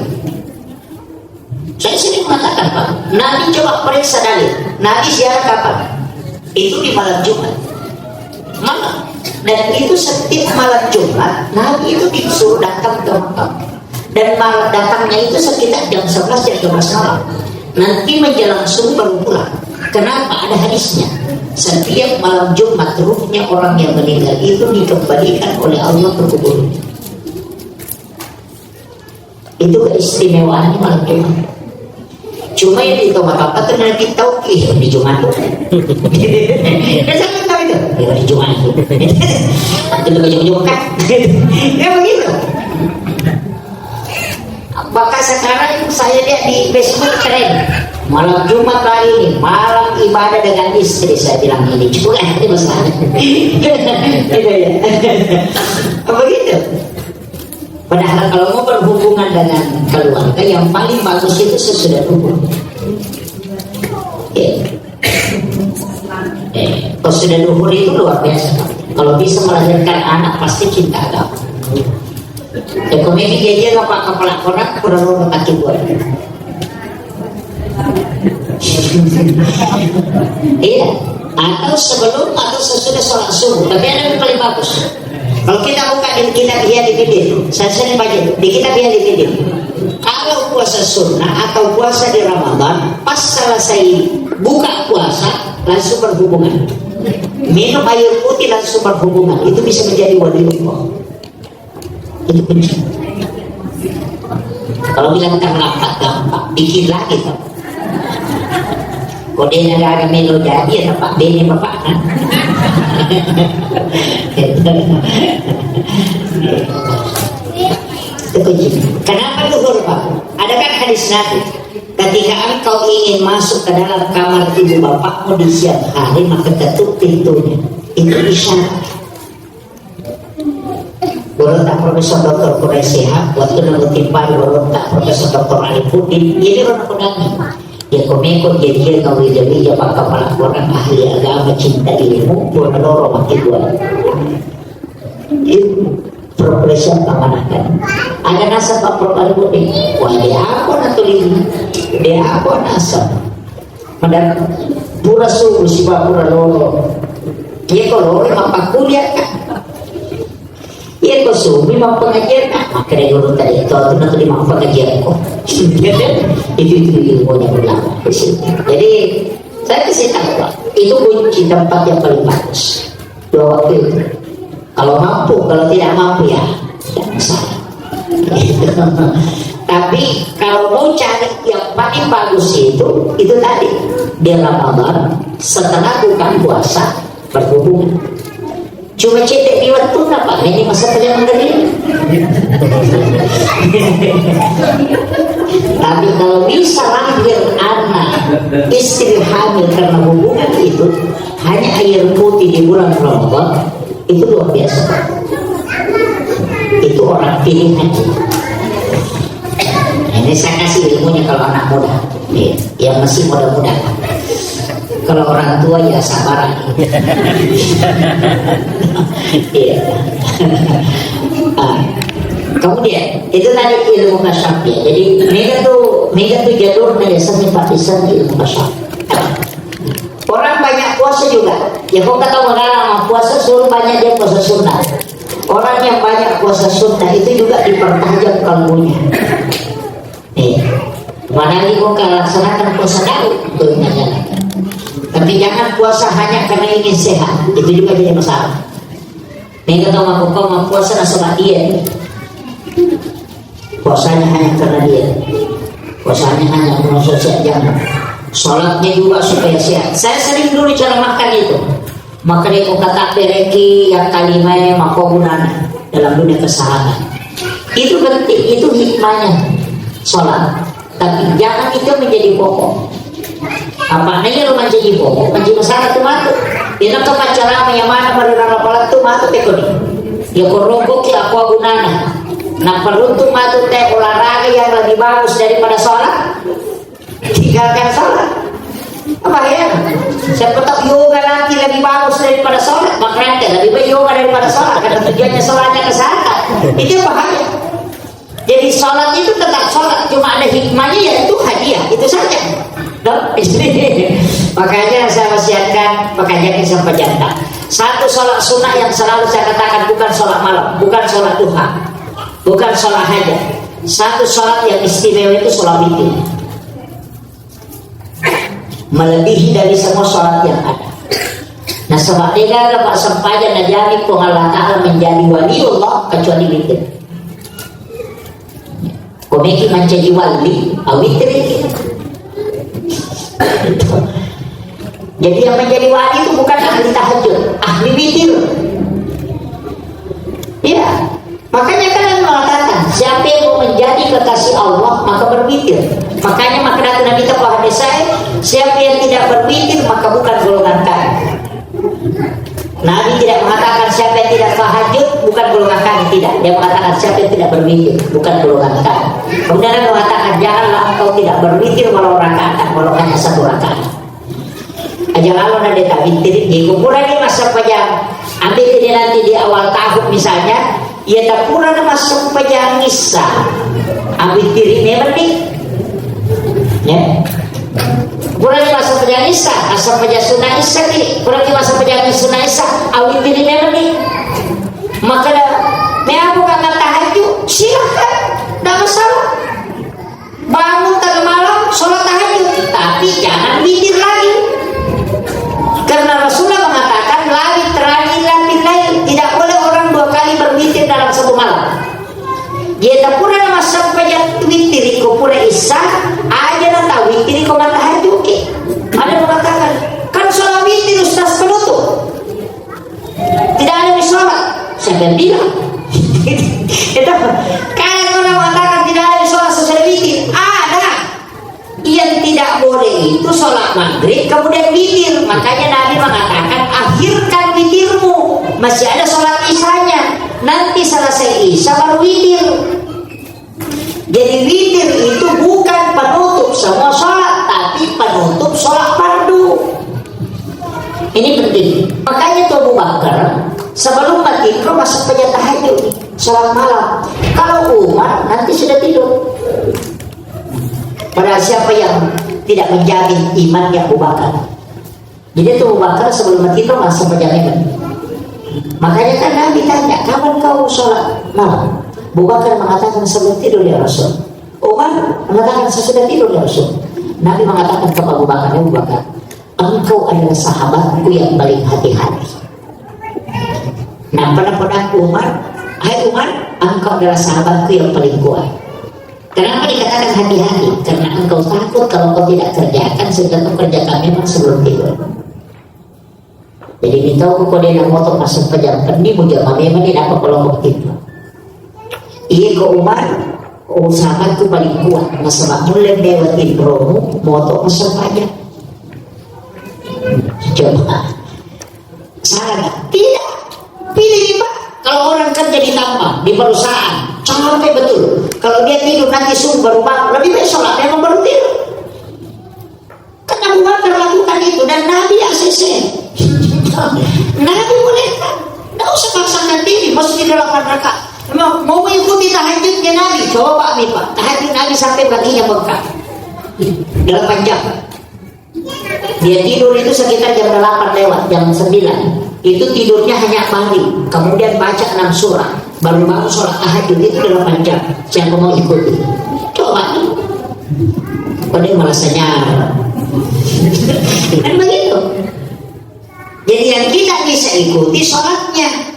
Saya sering mengatakan, Pak, Nabi coba periksa dalil. Nabi ziarah kapan? Itu di malam Jumat. Malam. Dan itu setiap malam Jumat, Nabi itu disuruh datang ke makam. Dan malam datangnya itu sekitar jam 11 jam 12 malam. Nanti menjelang subuh baru pulang. Kenapa? Ada hadisnya. Setiap malam Jumat ruhnya orang yang meninggal itu dikembalikan oleh Allah ke kuburnya. Itu keistimewaannya malam Jumat. Cuma yang di tempat apa tuh nanti tahu di Jumat. Dan saya tahu itu di Jumat. Nanti lu ujung-ujung kan. Ya begitu. Maka sekarang saya lihat di Facebook keren. Malam Jumat hari ini, malam ibadah dengan istri. Saya bilang ini juga ini masalah. Begitu. Padahal kalau mau berhubungan dengan keluarga, yang paling bagus itu sesudah duhur. Kalau sudah duhur itu luar biasa. Kalau bisa melahirkan anak pasti cinta agama. Ekonomi dia apa kepala kurang kaki buat. Iya. Atau sebelum atau sesudah sholat subuh. Tapi ada yang paling bagus. Kalau kita buka di kitab Ihya'ul-Ulumuddin, saya sering baca di kitab Ihya'ul-Ulumuddin. Kalau puasa sunnah atau puasa di Ramadan, pas selesai buka puasa langsung berhubungan. minum air putih langsung berhubungan, itu bisa menjadi waliullah. Itu kunci. Kalau bilang terlambat gampang, bikin lagi kan. Kodenya gak ada melo jadi ya Pak D nya Bapak kan. Itu kunci. Kenapa zuhur Pak? Ada kan hadis Nabi, ketika engkau ingin masuk ke dalam kamar ibu bapakmu di siang hari, maka ketuk pintunya. Itu isyarat. Berontak Profesor Dr. Quraisy Shihab waktu nanggutin pari, berontak Profesor Dr. Alifuddin, jadi orang pedangnya. Ya komeko jadi kau wija pak kepala orang ahli agama cinta ilmu, bukan loro makin dua. Itu progresi amanahkan. Ada nasab Pak Prof Alifuddin, wah dia apa natulin, dia apa nasab. Pada pura subuh si Pak pura loro, dia kalau loro mampak kuliah kan. Iya kok sumi mau pengajian, maka dia dulu tadi itu nanti mau pengajian kok. Itu ilmunya berlaku di sini. Jadi saya kasih tahu Pak, itu kunci tempat yang paling bagus. Dua waktu itu. Kalau mampu, kalau tidak mampu ya tidak masalah. Tapi kalau mau cari yang paling bagus itu tadi di Ramadan setelah bukan puasa berhubungan. Cuma cetek di waktu apa? Ini masa perjalanan dari. Tapi kalau bisa lahir anak istri hamil karena hubungan itu hanya air putih di bulan Ramadan, itu luar biasa. Itu orang pilihan. Ini saya kasih ilmunya kalau anak muda, yang masih muda-muda. Kalau orang tua ya sabar. Iya. Kemudian itu tadi ilmu kasyaf ya. Jadi mega tuh jalurnya ya sampai partisan ilmu kasyaf. Orang banyak puasa juga. Ya kok kata orang puasa suruh banyak dia puasa sunnah. Orang yang banyak puasa sunnah itu juga dipertajam kalbunya. Mana ini kok laksanakan puasa Daud tuh nyatakan. Tapi jangan puasa hanya karena ingin sehat, itu juga jadi masalah. Nih kata kau mau puasa nasobat dia, puasanya hanya karena dia, puasanya hanya untuk sehat, jangan. Sholatnya juga supaya sehat. Saya sering dulu cara makan itu, maka dia kata pereki yang kalimanya mako gunanya dalam dunia kesehatan. Itu penting, itu hikmahnya sholat. Tapi jangan itu menjadi pokok. Apa nanya lu menjadi pokok, menjadi masalah tu matu. Dia nak pacaran yang mana berdarah palat tu matu tekoni. Ya korongkok ya aku gunana. Nak perlu tu matu teh olahraga yang lebih bagus daripada sholat. Tinggalkan sholat. Apa ya? Siapa tahu yoga nanti lebih bagus daripada sholat, maka nanti lebih baik yoga daripada sholat karena tujuannya sholatnya kesehatan. Itu bahaya. Jadi sholat itu tetap sholat, cuma ada hikmahnya yaitu hadiah, itu saja. Makanya saya wasiatkan pengajian ini sampai jantan. Satu sholat sunnah yang selalu saya katakan bukan sholat malam, bukan sholat duha, bukan sholat hajat. Satu sholat yang istimewa itu sholat witir, melebihi dari semua sholat yang ada. Nah sebab negara Pak Sampajan najami Allah Ta'ala menjadi waliullah kecuali witir. Komeki menjadi wali, witir. Jadi yang menjadi wali itu bukan ahli tahajud, ahli witir. Ya, makanya kan mengatakan siapa yang mau menjadi kekasih Allah maka berwitir. Makanya makna Nabi kepada saya, siapa yang tidak berwitir maka bukan golongan kami. Nabi tidak mengatakan siapa yang tidak tahajud bukan golongan kami, tidak. Dia mengatakan siapa yang tidak berwitir bukan golongan kami. Kemudian dia mengatakan janganlah engkau tidak berwitir walau rakaat, walau hanya satu rakaat. Janganlah nanti tak witir di kuburan ini masa pajang. Ambil dia nanti di awal tahun misalnya, ia tak pura masuk pajang nisa. Ambil diri memang nih, ya. Kurang masa pejang isa, asal pejang sunnah isa ni. Kurang masa pejang sunnah isa, awit diri memang ni. Maka dah, aku kata tahajud, silakan, tak masalah. Bangun tengah malam, sholat tahajud, tapi jangan witir lagi. Karena Rasulullah mengatakan, Tidak pura nama sampai witir ko pura isa aja na tahu witir ko matahari oke. Ada mengatakan kan sholat witir ustaz penutup. Tidak ada yang sholat. Siapa bilang? Itu kan orang mengatakan tidak ada yang sholat sesuai witir. Ada. Yang tidak boleh itu sholat maghrib kemudian witir. Makanya Nabi mengatakan akhirkan witirmu. Masih ada sholat isanya. Nanti selesai isya baru witir. Jadi witir itu bukan penutup semua sholat, tapi penutup sholat fardu. Ini penting. Makanya Abu Bakar sebelum mati kau masuk pada tahajud, sholat malam. Kalau Umar nanti sudah tidur. Padahal siapa yang tidak menjamin imannya Abu Bakar? Jadi Abu Bakar sebelum mati kau masuk pada iman. Makanya kan Nabi tanya, kapan kau sholat malam? Abu Bakar mengatakan sebelum tidur ya Rasul. Umar mengatakan sesudah tidur ya Rasul. Nabi mengatakan kepada Abu Bakar, Abu Bakar, engkau adalah sahabatku yang paling hati-hati. Nah pada Umar, hai Umar, engkau adalah sahabatku yang paling kuat. Kenapa dikatakan hati-hati? Karena engkau takut kalau kau tidak kerjakan sehingga kau kerjakan memang sebelum tidur. Jadi minta kau dia nak motor masuk ke jam pening muncul memang dia dapat kelompok tidur. Iya ke Umar, sahabatku paling kuat. Masa mulai lewatin promo, motor masuk aja. Coba, salah gak? Tidak. Pilih Pak. Kalau orang kerja di tambang, di perusahaan, capek betul. Kalau dia tidur nanti subuh baru bangun, lebih baik sholat memang baru tidur. Karena Abu Bakar lakukan itu dan Nabi ACC. Nabi boleh kan? Tidak usah paksakan diri, mesti 8 rakaat. Mau mengikuti tahajudnya Nabi, coba Pak nih Pak, tahajud Nabi sampai kakinya bengkak 8 jam. Dia tidur itu sekitar jam 8 lewat, jam 9. Itu tidurnya hanya baring, kemudian baca 6 surah, baru bangun sholat tahajud itu 8 jam. Siapa mau ikuti? Coba nih. Kok dia merasanya kan begitu. Jadi yang tidak bisa ikuti sholatnya,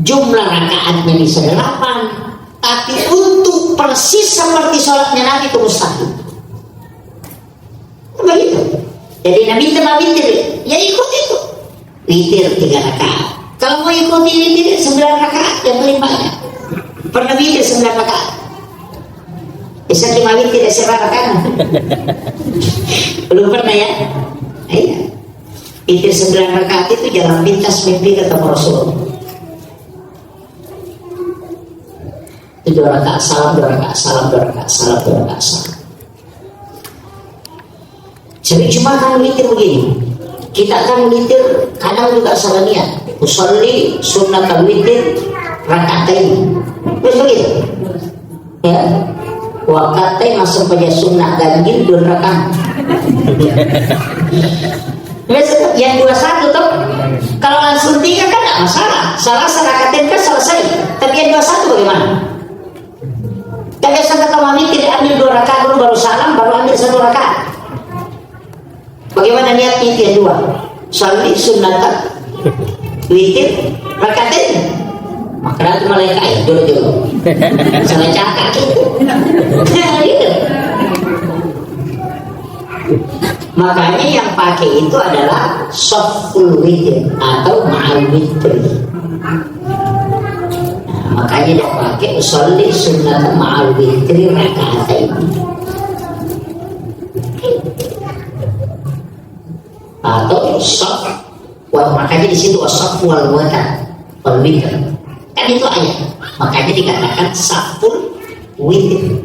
jumlah rakaatnya bisa 8, tapi untuk persis seperti sholatnya Nabi itu mustahil. Begitu. Jadi Nabi telah witir, ya ikut itu. Witir 3 rakaat. Kalau mau ikuti witir 9 rakaat yang paling banyak. Pernah witir 9 rakaat? Bisa cuma witir 9 rakaat? Belum pernah ya? Iya. Witir 9 rakaat itu jalan pintas mimpi kata Rasul. 2 rakaat salam, 2 rakaat salam, 2 rakaat salam, 2 rakaat salam. Jadi cuma kan witir begini. Kita akan witir kadang juga salah niat. Usolli sunnatal witir rakaatain. Terus begitu. Ya. Wakatai masuk pada sunnah ganjil 2 rakaat. Yang 21 tuh. Kalau langsung 3 kan tidak masalah. Salah rakaatain kan selesai. Tapi yang 21 bagaimana? Biasa kata mami tidak ambil 2 rakaat dulu baru salam baru ambil 1 rakaat. Bagaimana niatnya itu yang 2? Sholli sunnatan witir rakaatain. Maka nanti malaikat dulu salah cakap gitu. Makanya yang pakai itu adalah shaful witir atau ma'al witri. Makanya dia pakai usolli sunnatan ma'al witri rakaatain. Atau shaf, makanya di situ shaf wal witr. Kan itu ayat. Makanya dikatakan shaful witr.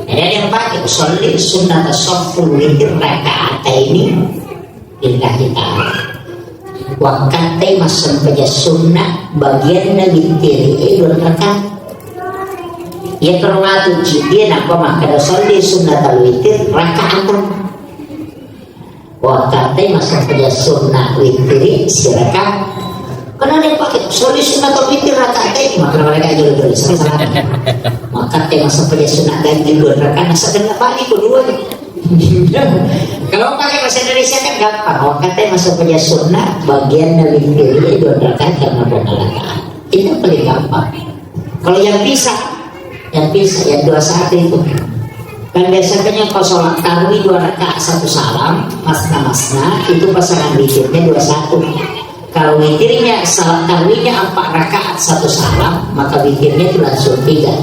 Jadi ada yang pakai usolli sunnatan shaful witr rakaatain lillahi ta'ala. Wakatai masuk pada sunnah bagian dari witir 2 rakaat. Ya terwatu dia nak maka sholli sunnatal witir rakaatan. Wakatai masuk pada sunnah witir sirakat. Karena dia pakai sholli sunnatal witir rakaatan, maka mereka jual sama. Wakatai masuk pada sunnah ganjil 2 rakaat. Nasa kena balik kedua. Kalau pakai bahasa Indonesia kan gampang. Wakatnya masuk pada sunnah bagian dari witir 2 rakaat karena 2 rakaat. Itu paling gampang. Kalau yang bisa yang bisa yang 21 itu. Kan biasanya kalau sholat tarawih 2 rakaat 1 salam, masna itu pasangan witirnya 21. Kalau witirnya salat tarawihnya 4 rakaat 1 salam, maka witirnya itu langsung 3.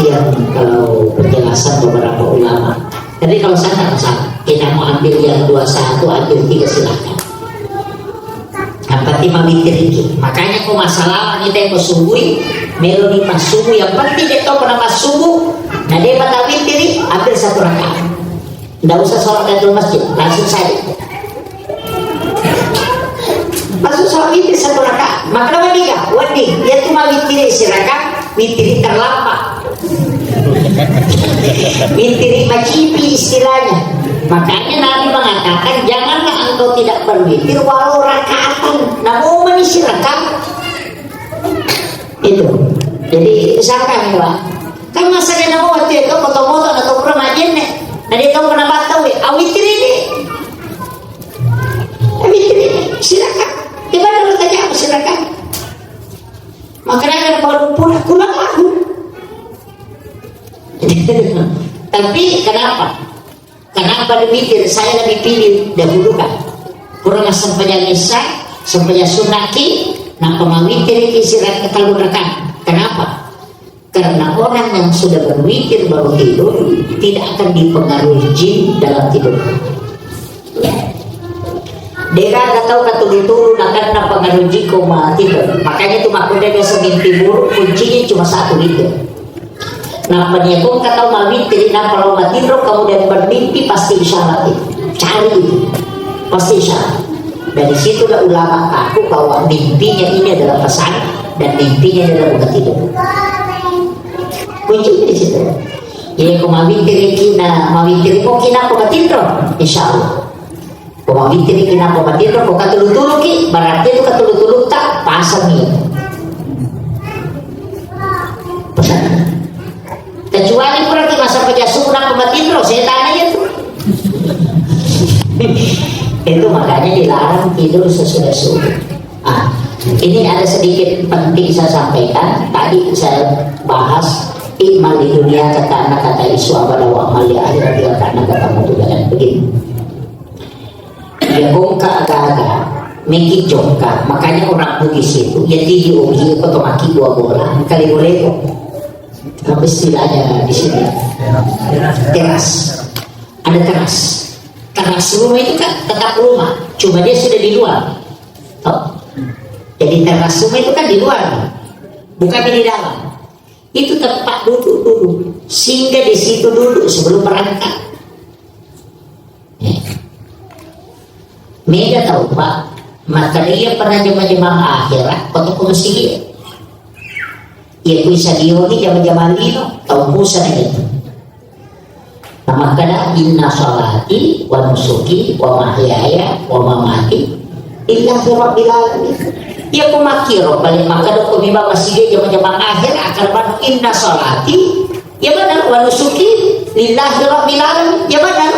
Yang kalau penjelasan beberapa ulama. Tapi kalau saya nggak masalah, kita mau ambil yang 21, ambil 3 silakan. Apa timah witir itu? Makanya kok masalah kita yang subuh, melodi pas subuh yang penting dia tahu pernah pas subuh. Nah dia pada witir ambil 1 rakaat. Nggak usah sholat di masjid, langsung saja. Masuk sholat witir 1 rakaat. Maka apa dia? Wadi dia cuma witir isi rakaat, witir terlambat. Witir macipi istilahnya. Makanya Nabi mengatakan janganlah engkau tidak berwitir walau rakaatan. Namun mengisi rakaat itu. Jadi usahakan ya Pak. Kan masa dia nak buat itu foto-foto atau remajen nih. Nah dia tahu pernah batau witir ini. Witir ini silakan. Di mana lu tanya apa silakan. Makanya baru pulang aku. Tapi kenapa? Kenapa demikian? Saya lebih pilih dahulukan. Kurang sampainya nisa, sampainya sunaki, nak pemawitir istirahat ketalurakan. Kenapa? Karena orang yang sudah berwitir baru tidur tidak akan dipengaruhi jin dalam tidur. Ya. Dia nggak tahu katulur akan pengaruhi jin koma tidur. Makanya itu makanya biasa mimpi buruk kuncinya cuma 1 gitu. Nah penyekong kata mawitir, nah kalau tidur kemudian bermimpi pasti isyarat itu. Cari itu, pasti isyarat. Dari situlah ulama tahu bahwa mimpinya ini adalah pesan dan mimpinya adalah bukan tidur. Kuncinya di situ. Jadi kau mawitir kina, mawitir kau kina kau tidur, insya Allah. Kau mawitir kina kau tidur, kau katulur ki, berarti itu katulur tak pasang ini. Pesan. Kecuali berarti masa penjasunan pembatin roh setan aja tuh. Itu makanya dilarang tidur sesudah subuh. Ini ada sedikit penting saya sampaikan. Tadi saya bahas imal di dunia kata anak kata isu abada wa amal di akhirat dia karena kata mutu dan begini. Dia bongkar agak-agak mengikut jongkar. Makanya orang Bugis itu ya tinggi uji atau maki 2 bola kali boleh kok. Apa istilahnya di sini? Teras. Ada teras. Teras rumah itu kan tetap rumah, cuma dia sudah di luar. Oh. Jadi teras rumah itu kan di luar, bukan di dalam. Itu tempat duduk, sehingga di situ duduk sebelum berangkat. Mega tahu Pak, maka dia pernah jemaah akhirat untuk ke masjid. Ya bisa dioni zaman-zaman ini tahu Musa itu. Nama kada inna sholati wa nusuki wa mahyaya wa mamati illa rabbil alamin. Ya ku makiro balik maka do kami masih zaman-zaman akhir akan ban inna sholati ya benar wa nusuki lillahi rabbil alamin. Ya benar.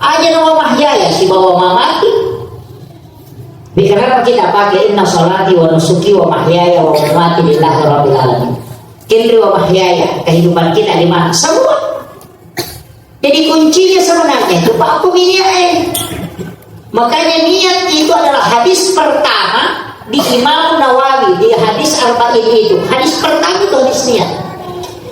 Aja nama mahyaya si bawa mamati. Bicara kita pakai inna sholati wa nusuki wa mahyaya wa mamati lillahi rabbil alamin. Kini wa mahyaya, kehidupan kita di mana? Semua. Jadi kuncinya sebenarnya itu Pak pemilihan. Makanya niat itu adalah hadis pertama di Imam Nawawi di hadis Arba'in itu. Hadis pertama itu hadis niat.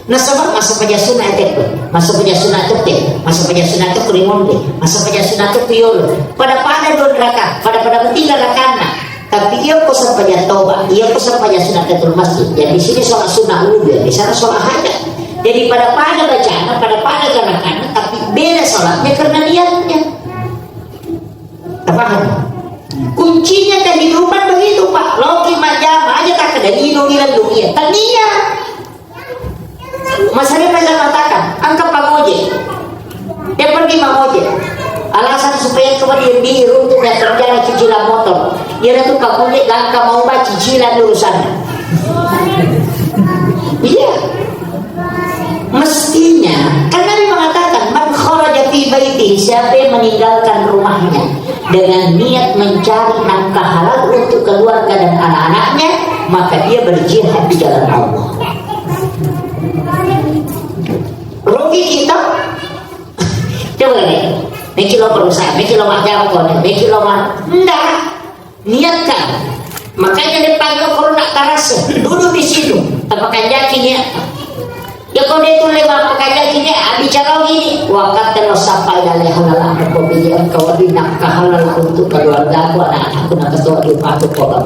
Nah sebab masa penjasunan itu, masa penjasunan itu, masa penjasunan itu kurimonde, masa penjasunan itu piolo. Pada 2 rakaat, pada 3 rakaat. Tapi ia kosan pajak toba, ia kosan pajak sunatul masjid. Yang di sini sholat sunnah wudhu, di sana sholat hajat. Jadi pada bacaan, pada gerakan, tapi beda sholatnya karena niatnya. Paham? Kuncinya kehidupan begitu Pak. Loki majam aja tak ada hidung-hidung dunia. Tania. Masalahnya saya katakan, angkat Pak Mojek. Dia pergi Pak Mojek. Alasan supaya kemudian biru untuk terjadi cicilan motor. Dia itu Pak Mojek langkah mau baca cicilan urusannya. Iya. Mestinya, karena Nabi mengatakan man kharaja fi baiti, siapa yang meninggalkan rumahnya dengan niat mencari nafkah halal untuk keluarga dan anak-anaknya, maka dia berjihad di jalan Allah. rugi kita. Coba nih, mikir lo perusahaan, mikir lo agama kau, mikir lo enggak, niatkan. Makanya dipanggil kalau nak tarasa, duduk di situ, tapakan jakinya. Ya kau dia tulis tapakan jakinya, bicara gini, wakat telo sampai dari halal aku biar kau nak halal untuk keluarga aku, anak-anakku nak ketua di patu kau.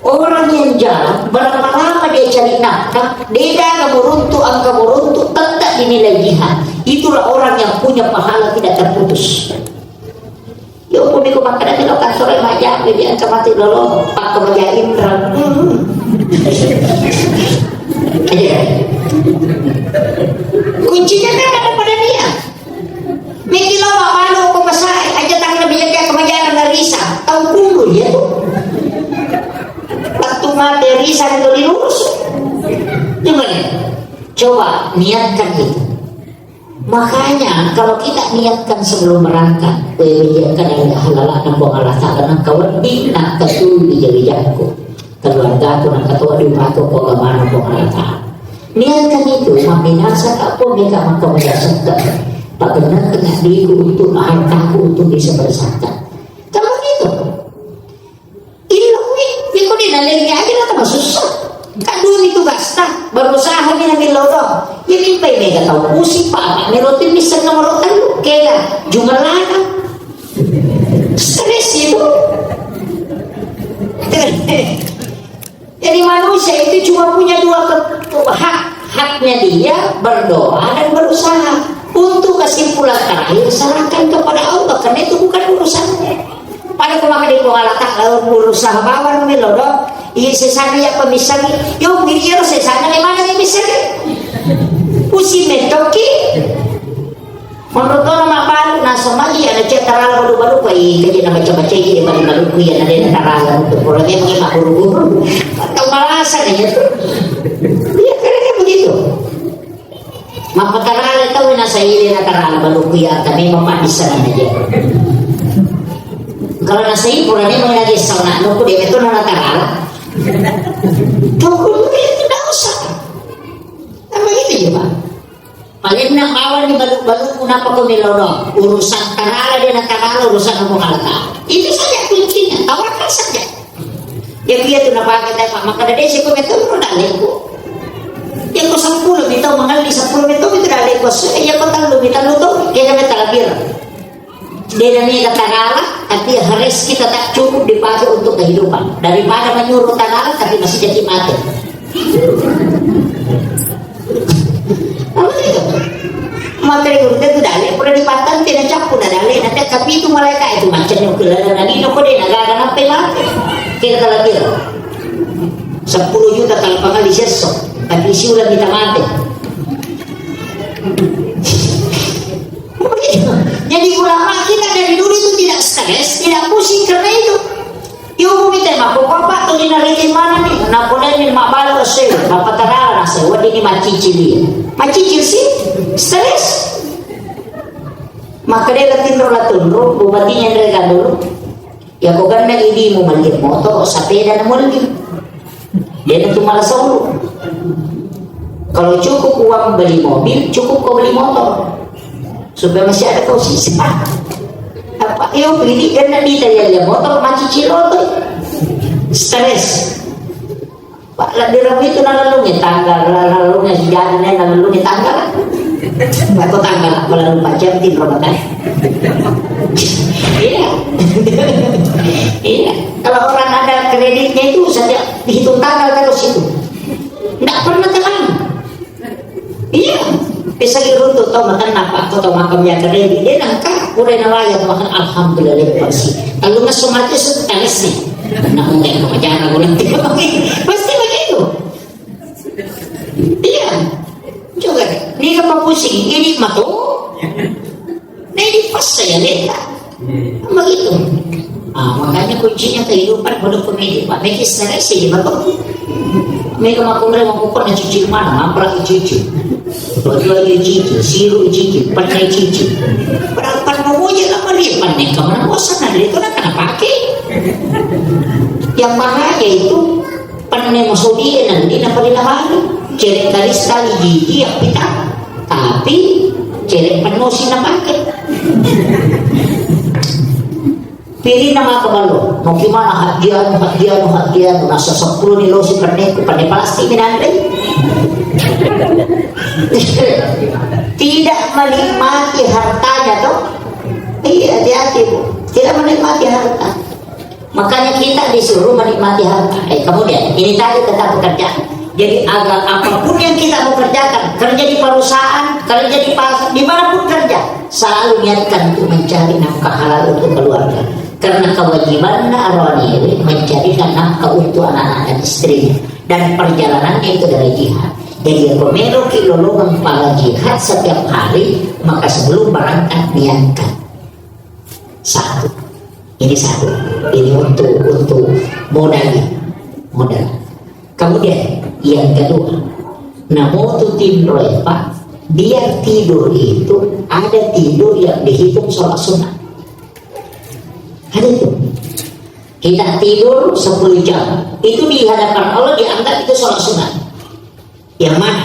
Orang yang jalan, berapa lama dia cari nafkah, dia kamu runtuh, tetap dinilai jihad. Itulah orang yang punya pahala tidak terputus. Ya pun aku makan di lokasi sore majak, dia akan mati dulu, pak kebaja Indra. Kuncinya kan ada pada dia. Mikir lama malu kau pasai, aja tangan lebih jaga kebaja dan risah. Tahu dulu dia tuh. Waktu mati risah itu dilurus. Gimana? Coba niatkan itu. Makanya kalau kita niatkan sebelum berangkat, menjadikan yang halal dan buang Allah Taala kawan nak ketul di jari-jariku, keluarga aku nak ketua di patu kau kemana buang Allah Taala. Niatkan itu, membinasa apa mereka maka menjadikan bagaimana kena diriku untuk hartaku untuk bisa berzakat. Kalau gitu, ilmu ini kau dinalainya aja lah tambah susah. Kadun itu basta berusaha minamil lorong ya mimpi mega tahu musik pak merotin bisa nomor lu kaya jumlahnya stres itu. Jadi manusia itu cuma punya dua haknya dia berdoa dan berusaha. Untuk kesimpulan terakhir serahkan kepada Allah karena itu bukan urusannya. Pada kemakan di Allah tak berusaha bawa melodok. Iya sesana ya pemisahnya, yo mikir sesana di mana nih misalnya, usi metoki, menurut orang apa, nasa magi ada cetara baru-baru kaya kerja nama baca-baca ini baru-baru kaya ada cetara untuk orangnya mengimak buru-buru, atau malasan aja tuh, iya karena begitu. Maka tarala tahu nasa ini tarala baru kaya kami memang bisa aja. Kalau nasa ini orangnya mengalami sauna, nuku dia itu nana tarala. Kau itu tidak usah. Apa gitu ya Pak? Paling nak awal ni baru kenapa kau melorong urusan tarala dia nak tarala urusan kamu halal. Itu saja kuncinya. Tawarkan saja. Yang dia tu nak pakai tak maka ada desi kau betul tidak leko. Yang kau 10 minta mengal di 10 minta itu tidak leko. Yang kau tahu minta lu tu kita minta lebih. Dia ni kata tarala, tapi harus kita tak cukup dipakai untuk kehidupan daripada menyuruh tarala tapi masih jadi mati. Apa itu? Materi kita itu dalih, pernah dipatang tidak campur dalih. Nanti tapi itu mereka itu macam yang kelihatan lagi, no kode negara sampai mati. Kita lagi 10 juta kalau pakai di sesok, tapi si udah minta mati. Jadi ulama kita dari dulu itu tidak stres, tidak pusing karena itu. Yo minta maaf apa tuh di nari mana nih? Napoleon ini mak balu sih, bapak terala nasi. Wah ini macicil dia, macicil sih stres. Maka dia latindro, bupatinya dari dulu. Ya kau kan lagi di mau mandi motor, sepeda namun lagi. Dia itu malah solo. Kalau cukup uang beli mobil, cukup kau beli motor. Supaya masih ada kau sisa apa yo beli karena di daya motor macicil tuh stres pak lalu itu lalunya tanggal lalunya sejalannya lalunya tanggal aku tanggal lalu 4 jam di rumah iya iya kalau orang ada kreditnya itu saja dihitung tanggal terus itu tidak pernah tenang iya bisa diruntuh tau makan apa atau makamnya kredit dia nangka udah nawaya makan alhamdulillah pasti kalau nggak semati stres nih nah mungkin kemajaran aku nanti pasti begitu iya juga ini apa pusing ini matu ini pas saya lihat begitu makanya kuncinya kehidupan pada komedi pak mereka stres sih betul mereka mau pernah cuci mana mamprak cuci berdua cuci siru cuci pandai cuci berapa namanya lah mari pandai kamu bosan ada itu nak kena pakai yang bahaya itu pandai masuk dia nanti nampak di nama cerita kali sekali gigi yang kita Tapi cerek penuh sih na paket. Pilih nama kebalo, mau gimana hadiah nasa 10 nilo si perneku pandai pasti minandai. Tidak menikmati hartanya toh. Iya, hati-hati bu, tidak menikmati harta. Makanya kita disuruh menikmati harta. Kemudian ini tadi tentang pekerjaan. Jadi agar apapun yang kita mau kerjakan, kerja di perusahaan, kerja di pasar, dimanapun kerja, selalu niatkan untuk mencari nafkah halal untuk keluarga. Karena kewajiban arwani mencarikan nafkah untuk anak-anak dan istrinya, dan perjalanannya itu dari jihad. Jadi pemilu kilolongan pala jihad setiap hari, maka sebelum berangkat niatkan satu. Ini satu. Ini untuk modal. Kemudian yang kedua, namotu timro Pak, biar tidur itu ada tidur yang dihitung sholat sunnah. Ada itu. Kita tidur 10 jam, itu di hadapan Allah dianggap itu sholat sunnah. Yang mana?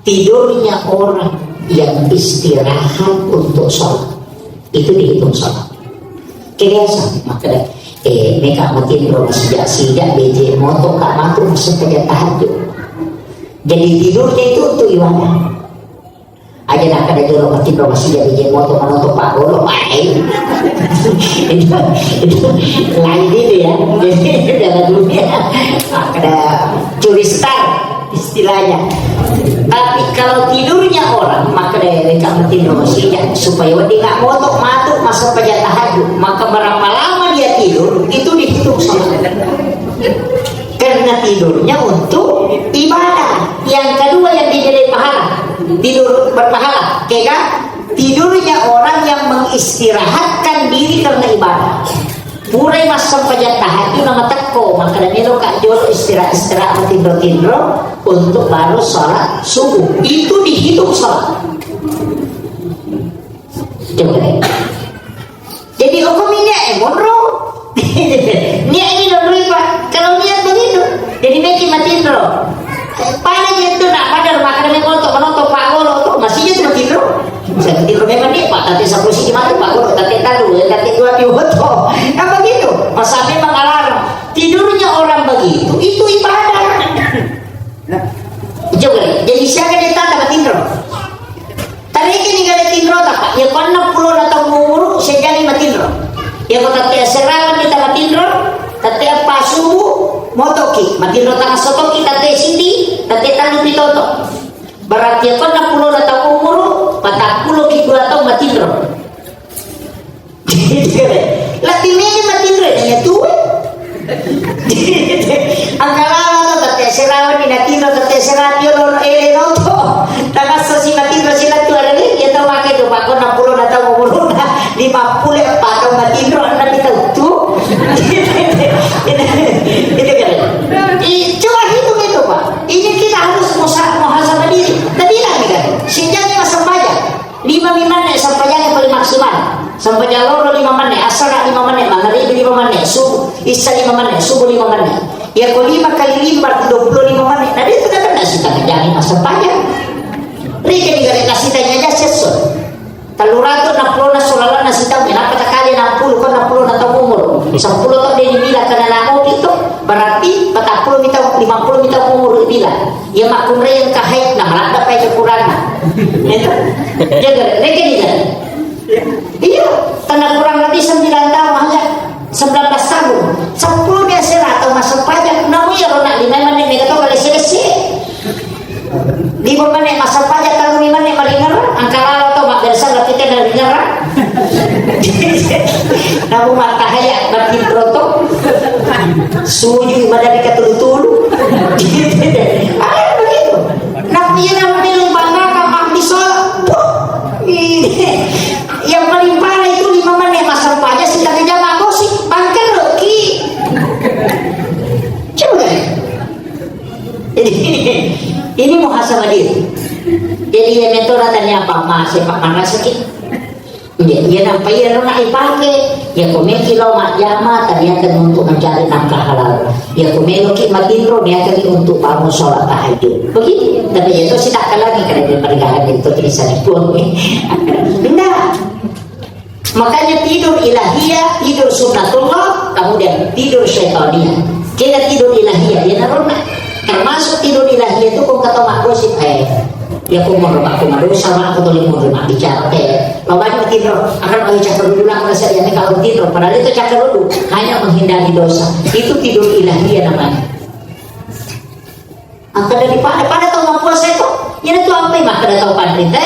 Tidurnya orang yang istirahat untuk sholat, itu dihitung sholat. Kebiasaan, maka mereka makin roh sejak BJ moto kak matu masuk kerja tahajud. Jadi tidurnya itu untuk ibadah. Aja nak ada jorok makin roh sejak BJ moto manoto pak golo main. itu lain itu ya. Jadi dalam dunia ada curi star istilahnya. Tapi kalau tidurnya orang, maka mereka mati nomosinya supaya dia nggak motok matuk masuk kerja tahajud. Maka berapa lama dia tidur itu dihitung sama. Karena tidurnya untuk ibadah. Yang kedua yang dinilai pahala, tidur berpahala. Kega tidurnya orang yang mengistirahatkan diri karena ibadah. Purai masuk kerja tahajud nama teko, maka dan itu kak jual istirahat tidur untuk baru sholat subuh. Itu dihitung sholat. Coba deh. Jadi hukum ini monro. Niat ini dulu Pak. Kalau niat begitu, jadi meki matindro. Pada itu nak pada makan menonton Pak Golo tuh masih itu matindro. Saya tidur memang dia Pak, tapi sampai sini mati Pak Guru, tapi tahu, tapi dua diwoto, kan begitu. Masa memang alarm tidurnya orang begitu, itu ibadah. Coba, jadi siapa dia tak tidur? Tadi ini gak ada tidur tak? Ya kau 60 atau umur saya jadi matidur. Ya kau tak serawan kita matidur, tapi apa subuh motoki, matidur tangan sotoki, tapi sini, tapi tahu pitoto. Berarti kau 60 atau umur 40 kiku atau matindro. Latih ini matindro ya tuh. Angkala tapi serawan di matindro tapi seratio lor noto. Tangan sosi matindro sila tuh ada ni ya tahu pakai tu pakon 60 atau umur 50 atau matindro anda kita tuh. Itu kan. Coba hitung itu Pak. Ini kita harus muhasabah diri. Tadi lagi kan. Sejak masa pajak 5 menit sampainya paling maksimal. Sampai jalur 5 menit, asar 5 menit, maghrib 5 menit, subuh isya 5 menit, subuh 5 menit. Ya kalau 5 kali 5 25 menit. Nah itu kan tidak sih tak jadi masa pajak. Mereka juga kasih tanya aja sesuatu. Talurato 60 na sulalan na sitaw minapa kali 60 ko 60 na to umur 10 to din bila kana namo dito berarti 40 bitaw 50 bitaw umur bila ya makunre yang kahit na malada pa sa Quran na ito jaga reke dia iya tanah kurang lebih 9 tahun hanya 19 tahun 10 dia sera atau masuk pajak namu ya rona 5 menit mereka to kali selesai 5 menit masuk pajak kalau 5 menit malingar angkara berasa kita dari nyerah namun mata hayak makin protok suju ibadah dikatulu-tulu ada begitu nabi yang pilih bangga kakak disol yang paling parah itu 5 menit masa pajak sih tak jam aku sih bangker roki coba ini muhasabah diri. Jadi ya metode tanya apa masih pak mana sakit Dia nampak ya nak ipake, ya komeki lau mak jama tadi akan untuk mencari nafkah halal. Ya komeki matindro dia akan untuk bangun sholat tahajud. Begitu. Tapi itu tidak lagi karena dia pergahan itu tulisan itu. Tidak. Makanya tidur ilahiyah, tidur sunnatullah, kemudian tidur syaitania. Kita tidur ilahiyah, dia naruna. Termasuk tidur ilahiyah itu kau kata mak gosip ya aku mau rumah aku malu sama aku tuh mau rumah bicara kalau banyak tidur akan mau cakap dulu lah merasa dia kalau tidur padahal itu cakap dulu hanya menghindari dosa itu tidur ilahiyah namanya. Angka dari pada tahu mau puasa itu ini tuh apa yang maka tahu pandita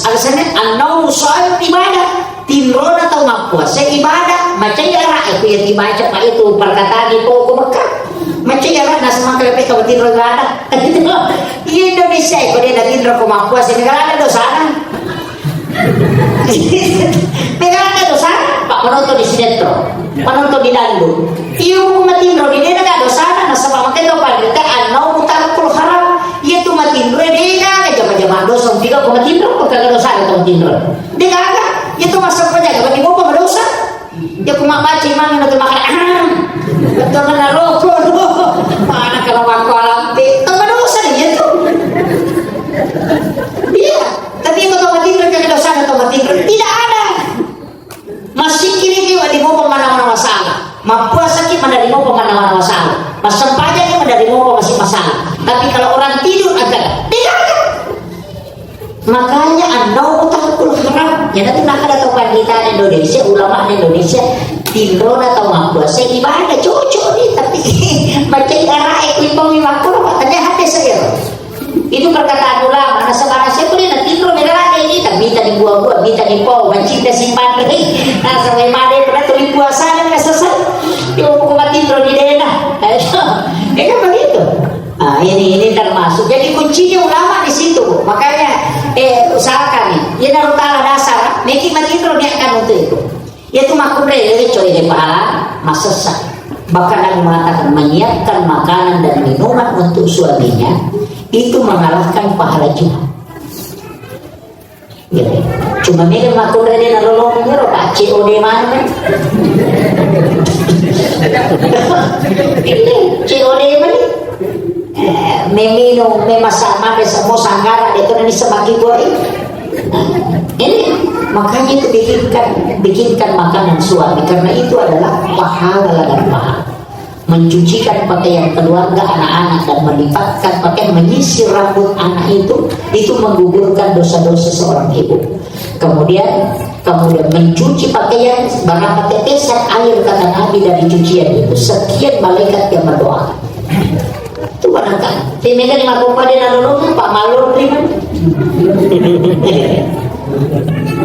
alasannya anau soal ibadah tidur atau mau puasa ibadah macam ya rakyat yang dibaca pak itu perkataan itu aku Mekah macam ya rakyat nasi makan lebih kalau tidur ibadah di Indonesia kalau dia ada tidur aku mau puasa negara ada dosa negara ada dosa pak penonton di sinetron penonton di dangdut iya mau tidur di dia ada dosa nasi makan itu pandita anau mutakul haram itu matindro dia jama-jama dosa tidak kau matindro kau kagak dosa atau matindro dia kagak itu masa penjaga bagi mau kau dosa dia kau mak baca imam itu makan betul mana rokok mana kalau aku alamti tambah dosa dia tuh iya tapi kau tahu matindro kagak dosa atau matindro tidak ada masih kini dia di mau mana-mana masalah mapuasa kita dari mau mana-mana masalah pas sempajak kita dari mau masih masalah tapi kalau orang tidur agak tidak ada makanya andau takul haram ya nanti nak ada tahu pandita Indonesia ulama Indonesia tidur atau mapuasa ibadah cocok nih tapi macam arah ekonomi makro katanya hati saya itu perkataan ulama nah sekarang saya boleh nak tidur mereka ini tak minta dibuang-buang minta dipau cinta simpan nah sampai mana pernah tulis puasa dan nggak selesai dia mau tidur di daerah ya kan begitu. Nah, ini termasuk. Jadi kuncinya ulama di situ. Makanya usahakan nih. Ya narutala dasar. Meki matindro dia akan untuk itu. Yaitu makum dari coy di pahala masesah. Bahkan Nabi mengatakan menyiapkan makanan dan minuman untuk suaminya itu mengalahkan pahala jihad. Ya, cuma mikir makum dari narolongnya lo pak COD mana kan? Ini COD mana? Meminum, memasak, semua sanggara itu nanti sebagi buah ini makanya itu bikinkan makanan suami karena itu adalah pahala dan pahala mencucikan pakaian keluarga anak-anak dan melipatkan pakaian menyisir rambut anak itu menggugurkan dosa-dosa seorang ibu kemudian mencuci pakaian berapa tetesan air kata Nabi dari cucian itu sekian malaikat yang berdoa itu barangkali timika lima kumpa di nalulungan Pak Malur terima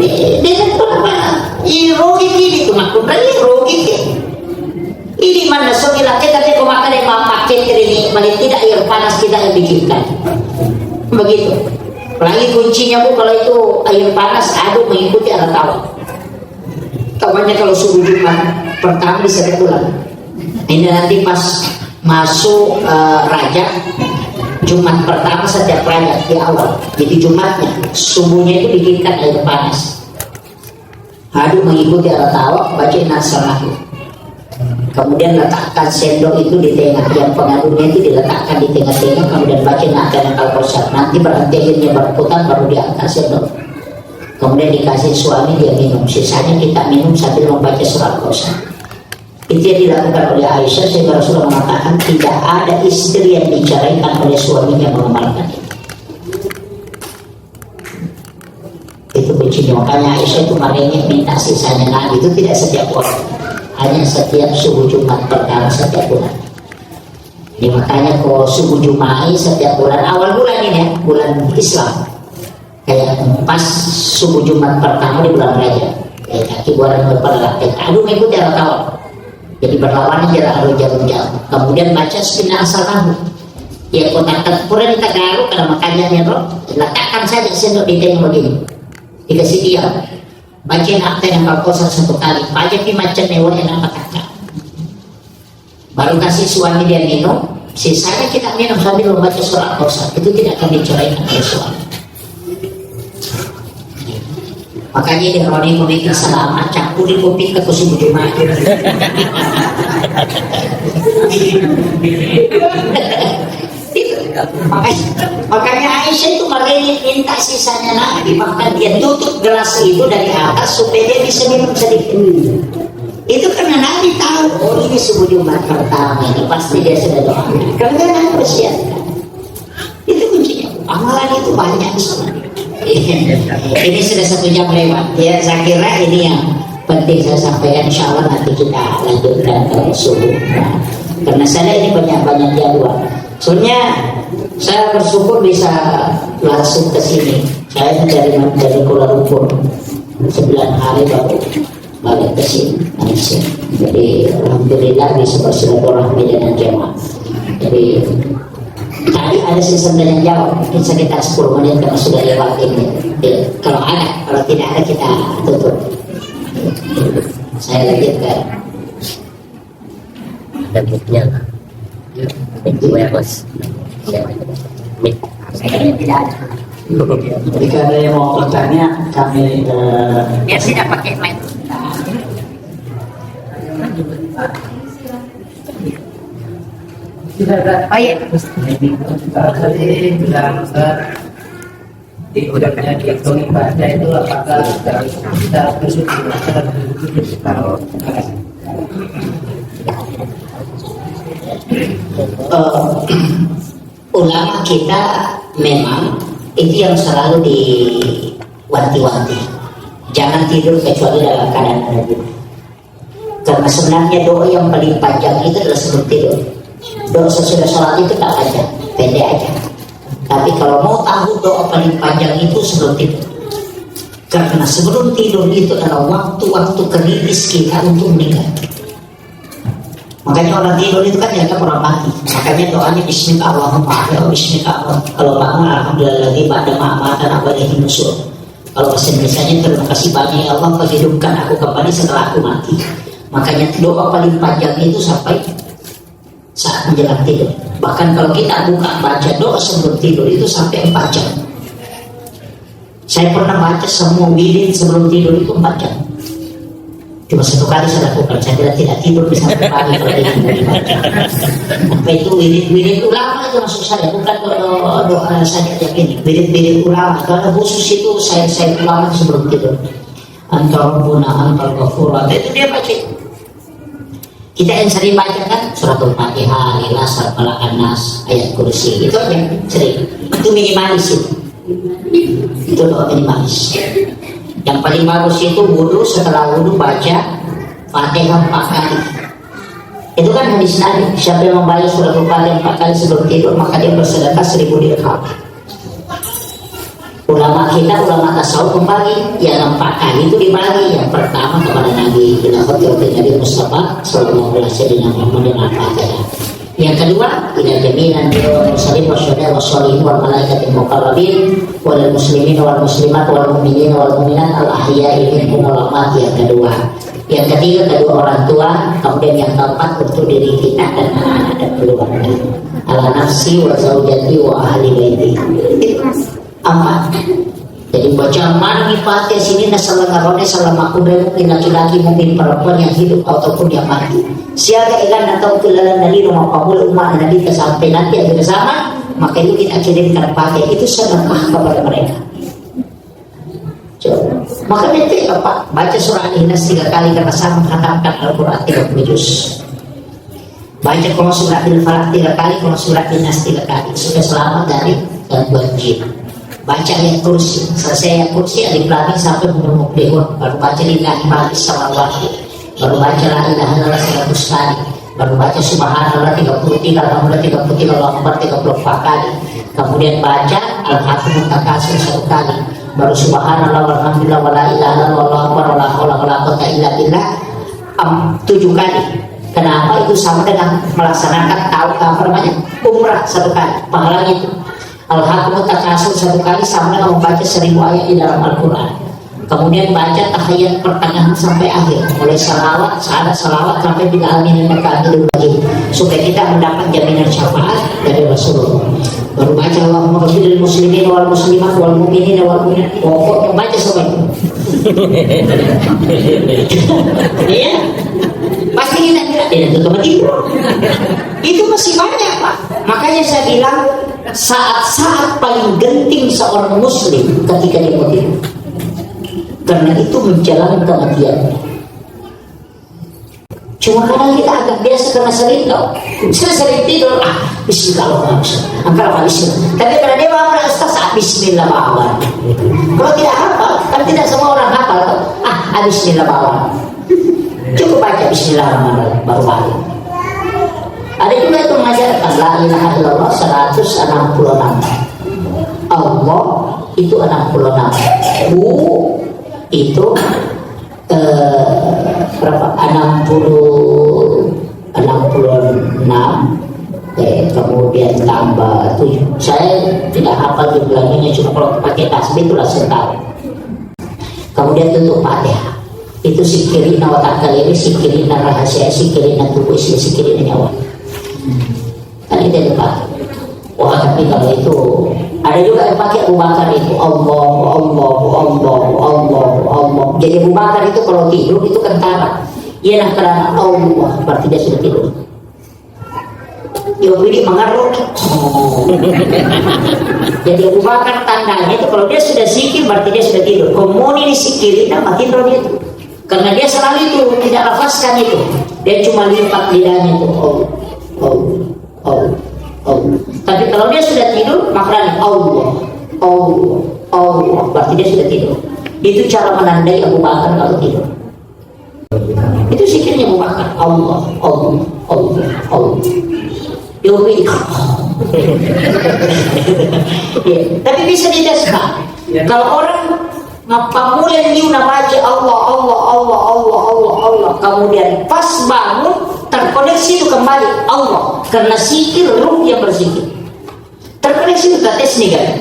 dia kan apa rugi kini itu makumpa rugi ini mana so gila kita teko makan yang pakai ini paling tidak air panas kita yang bikinkan begitu lagi kuncinya bu kalau itu air panas aduk mengikuti arah tawa tawanya kalau subuh Jumat pertama bisa pulang ini nanti pas masuk Rajab Jumat pertama setiap Rajab di awal jadi Jumatnya subuhnya itu bikinkan air panas aduk mengikuti arah tawa bacain as-salatu kemudian letakkan sendok itu di tengah yang pengaruhnya itu diletakkan di tengah-tengah kemudian bacain akan al-kausar nanti berhenti akhirnya berputar baru diangkat sendok kemudian dikasih suami dia minum sisanya kita minum sambil membaca surat al-kausar itu yang dilakukan oleh Aisyah sehingga Rasulullah mengatakan tidak ada istri yang diceraikan oleh suaminya mengamalkan itu kuncinya makanya Aisyah itu marinya minta sisanya nah itu tidak setiap orang hanya setiap subuh Jumat pertama setiap bulan ini makanya kalau subuh Jumat setiap bulan awal bulan ini ya bulan Islam kayak pas subuh Jumat pertama di bulan Rajab kayak kaki bulan berpalak aduh mengikuti arah tawa jadi berlawanan jarak harus jauh-jauh kemudian baca sepina asal kamu ya kotak pura kita garu karena makanya roh letakkan saja sendok di tengah begini dikasih diam bacain akta yang kalkosan satu kali baca di macam mewah yang apa kakak baru kasih suami dia minum sisanya kita minum sambil membaca surat al-kausar itu tidak akan diceraikan oleh suami Makanya di roni komik selamat campurin kopi ke kusum cuma. Makanya Aisyah itu minta sisanya Nabi, bahkan dia tutup gelas itu dari atas supaya dia bisa minum sedikit. Itu karena Nabi tahu, oh ini subuh Jumat pertama ini pasti dia sudah doa. Karena Nabi persiapkan. Itu kuncinya. Amalan itu banyak sebenarnya. Ini sudah 1 jam lewat. Ya, saya kira ini yang penting saya sampaikan. Insya Allah nanti kita lanjutkan ke subuh. Nah, karena saya ini banyak jadwal. Soalnya saya bersyukur bisa langsung ke sini. Saya dari Kuala Lumpur 9 hari baru balik ke sini Malaysia. Jadi alhamdulillah bisa bersilaturahmi dengan jemaah. Jadi tadi ada sistem yang jawab mungkin sekitar 10 menit karena sudah lewat ini. Kalau tidak ada kita tutup. Saya lanjutkan. Dan buktinya lah. Itu ya bos. Saya tidak ada. Jika ada yang mau bertanya, kami biar tidak pakai mic. Oh iya. Di udahnya dihitung ibadah itu apakah kita bersyukur ulama kita memang itu yang selalu diwanti-wanti, jangan tidur kecuali dalam keadaan ada. Karena sebenarnya doa yang paling panjang itu adalah sebelum tidur. Doa sesudah sholat itu tak panjang, pendek aja. Tapi kalau mau tahu doa paling panjang itu sebelum tidur. Karena sebelum tidur itu adalah waktu-waktu kritis kita untuk meninggal. Makanya orang tidur itu kan dianggap orang mati. Makanya doanya bismika Allahumma ya bismika Allah. Kalau bangun alhamdulillah lagi pada ma'amatan abadihi nusur. Kalau bahasa Indonesianya terima kasih banyak ya Allah menghidupkan aku kembali setelah aku mati. Makanya doa paling panjang itu sampai saat menjelang tidur. Bahkan kalau kita buka baca doa sebelum tidur itu sampai 4 jam. Saya pernah baca semua wirid sebelum tidur itu 4 jam. Cuma 1 kali saya lakukan, saya tidak tidur bisa 1 kali kalau tidak dibaca. Apa itu wirid ulama itu maksud saya, bukan doa saja yang ini. Wirid ulama, karena khusus itu saya ulama sebelum tidur. Antar Rabbuna, antar Ghafurah, itu dia baca. Kita yang sering baca kan suratul Fatihah, Ikhlas, Falaq, Nas, ayat kursi, itu yang sering. Itu minimalis itu. Itu doa minimalis. Yang paling bagus itu wudu, setelah wudu baca Fatihah 4 kali. Itu kan hadis Nabi, siapa yang membaca suratul Fatihah 4 kali sebelum tidur maka dia bersedekah 1000 dirham. Ulama kita, ulama tasawuf membagi yang 4 kali itu dibagi. Yang pertama kepada Nabi Nabi Mustafa sallallahu alaihi wasallam Muhammad al-Fatihah. Yang kedua ila jami'an muslim wa syuhada wa sholihin wal malaikatil muqarrabin wal muslimin wal muslimat wal mu'minin wal mu'minat al ahya'i minhum wal amwat. Yang kedua. Yang ketiga kedua orang tua. Kemudian yang keempat untuk diri kita dan anak-anak dan keluarga. Ala nafsi wa zaujati wa ahli baiti. Amat. Jadi baca mana di Fatihah sini nasallallahu salam aku mungkin laki-laki mungkin perempuan yang hidup ataupun yang mati. Siapa ilan atau kelalan dari rumah kabul umat Nabi sampai nanti akhir zaman, maka itu kita kirimkan Fatihah itu sedekah kepada mereka. Coba. Maka nanti apa? Baca surah Al-Ikhlas 3 kali karena sama khatamkan Al-Quran 30 juz. Baca kalau surah Al-Falaq 3 kali, kalau surah Al-Nas 3 kali supaya selamat dari gangguan jin. Baca ayat kursi, selesai ayat kursi alif lam mim sampai menurut dewa, baru baca lillahi ma fis samawati, baru baca la ilaha illallah 100 kali, baru baca subhanallah 33, alhamdulillah 33, Allahu akbar 34 kali, kemudian baca al-haqqul takasur 1 kali, baru subhanallah walhamdulillah wala ilaha illallah wallahu akbar wala haula wala quwwata illa billah 7 kali. Kenapa? Itu sama dengan melaksanakan umrah 1 kali, pahalanya itu. Al-Haqqul Takasur 1 kali sama dengan membaca 1000 ayat di dalam Al-Quran. Kemudian baca tahiyat pertengahan sampai akhir, mulai salawat sampai bila amin yang berkahil lagi. supaya kita mendapat jaminan syafaat dari Rasulullah. Baru baca Allahumma ghfir lil muslimin wal muslimat wal mu'minin wal mu'minat. Pokoknya baca sampai iya. Pasti kita tidak tutup tidur. Itu masih banyak, Pak. Makanya saya bilang saat-saat paling genting seorang muslim ketika dia mau tidur. Karena itu menjalankan kematian. Cuma kadang kita agak biasa karena sering tau. Saya sering tidur, bismillahirrahmanirrahim. Angkat bismillah. Tapi kalau dia bawa ustaz, bismillahirrahmanirrahim. Kalau tidak hafal, kan tidak semua orang hafal tau. Bismillahirrahmanirrahim. Cukup baca bismillahirrahmanirrahim baru balik. Ada juga itu mengajarkan la ilaha illallah 166. Allah itu 66. Itu berapa? 66. Kemudian tambah 7. Saya tidak hafal jumlahnya, cuma kalau pakai tasbih itu langsung tahu. Kemudian tutup Fatihah. Itu sikirina watak kali, sikirina rahasia, sikirina tubuh, sikirina nyawa. Kan itu yang dipakai. Wah, tapi kalau itu ada juga yang pakai Abu Bakar itu Allah. Jadi Abu Bakar itu kalau tidur itu kentara. Ialah karena Allah, berarti dia sudah tidur. Ya ini mengarut. Jadi Abu Bakar tandanya itu kalau dia sudah zikir berarti dia sudah tidur. Kemudian disikirin dan makin tidur dia itu. Karena dia selalu itu tidak lafazkan itu. Dia cuma lipat lidahnya itu Allah. Tapi kalau dia sudah tidur maknanya Allah. Berarti dia sudah tidur. Itu cara menandai Abu Bakar kalau tidur. Itu zikirnya Abu Bakar. Allah. Yobi. Tapi bisa didaskan. Kalau orang mulai niuna baca Allah, kemudian pas bangun terkoneksi itu kembali Allah, karena zikir ruh yang berzikir terkoneksi itu tes nih kan.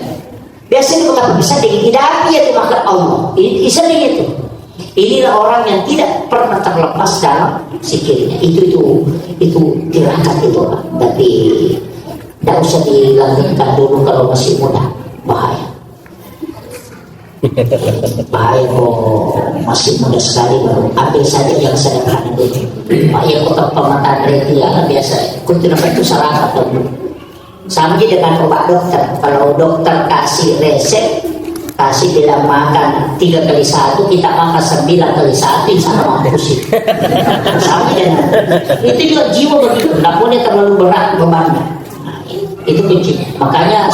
Biasanya kalau bisa dihidati itu maka Allah bisa itu. Inilah orang yang tidak pernah terlepas dalam zikirnya. Itu tirakat itu, tapi tidak usah dilanjutkan dulu kalau masih muda, bahaya. Masih muda sekali baru ambil saja yang sederhana dulu. Pak yang kotak pemetaan reti ya biasa. Kuntilapat itu salah atau sama dengan obat dokter. Kalau dokter kasih resep, kasih bilang makan 3 kali 1, kita makan 9 kali 1, sama mampus. Sama dengan itu juga jiwa begitu. Tidak boleh terlalu berat bebannya. Itu kuncinya. Makanya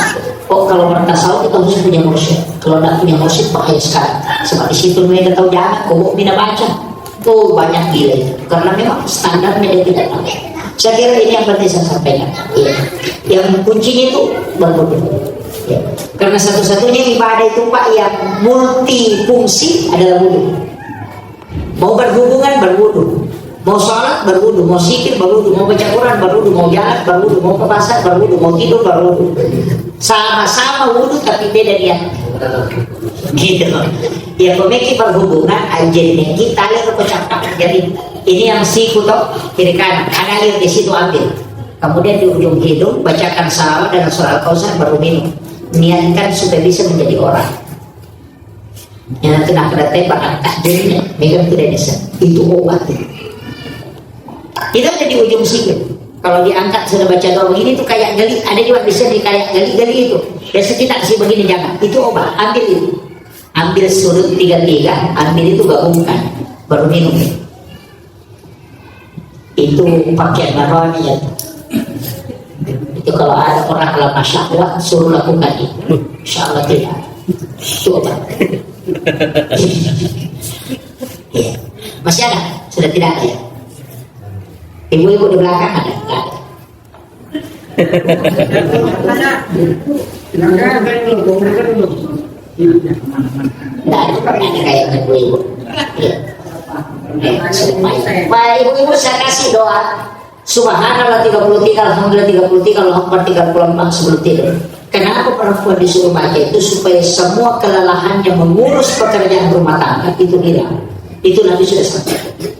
kalau bertasawuf kita harus punya mursyid. Kalau tidak punya mursyid bahaya sekali. Sebab di situ mereka tahu jangan kok tidak baca. Banyak gila. Karena memang standarnya dia tidak tahu. Saya kira ini yang penting saya sampaikan. Ya. Yang kuncinya itu berwudu. Ya. Karena satu-satunya ibadah itu Pak yang multifungsi adalah wudu. Mau berhubungan berwudu. Mau sholat berwudu, mau zikir berwudu, mau baca Quran berwudu, mau jalan berwudu, mau ke pasar berwudu, mau tidur berwudu. Sama-sama wudu tapi beda dia. Gitu. Ya pemikir berhubungan ajennya kita lihat kocak. Jadi ini yang siku toh kiri kanan, ada lihat di situ ambil. Kemudian di ujung hidung bacakan salawat dan surah Al-Kausar baru minum. Niatkan supaya bisa menjadi orang. Yang nanti nak kena tembak takdirnya, megang tidak bisa. Itu obat. Itu ada di ujung zikir. Kalau diangkat sudah baca doa begini itu kayak gali. Ada juga bisa di kayak gali-gali itu. Biasa kita kasih begini jangan. Itu obat. Ambil itu. Ambil sudut 3-3. Ambil itu gabungkan. Baru minum. Itu pakaian marwahnya ya. Itu kalau ada orang lama syahwat suruh lakukan itu. Insya Allah tidak. Itu obat. Ya. Masih ada? Sudah tidak ada ya? Ibu-ibu di belakang ada? Tidak ada kayak ibu-ibu. Baik ibu-ibu saya kasih doa Subhanallah 33, Alhamdulillah 33, Allahu Akbar 34 sebelum tidur. Kenapa perempuan disuruh baca itu? Supaya semua kelelahannya mengurus pekerjaan rumah tangga itu hilang. Itu Nabi sudah sampaikan.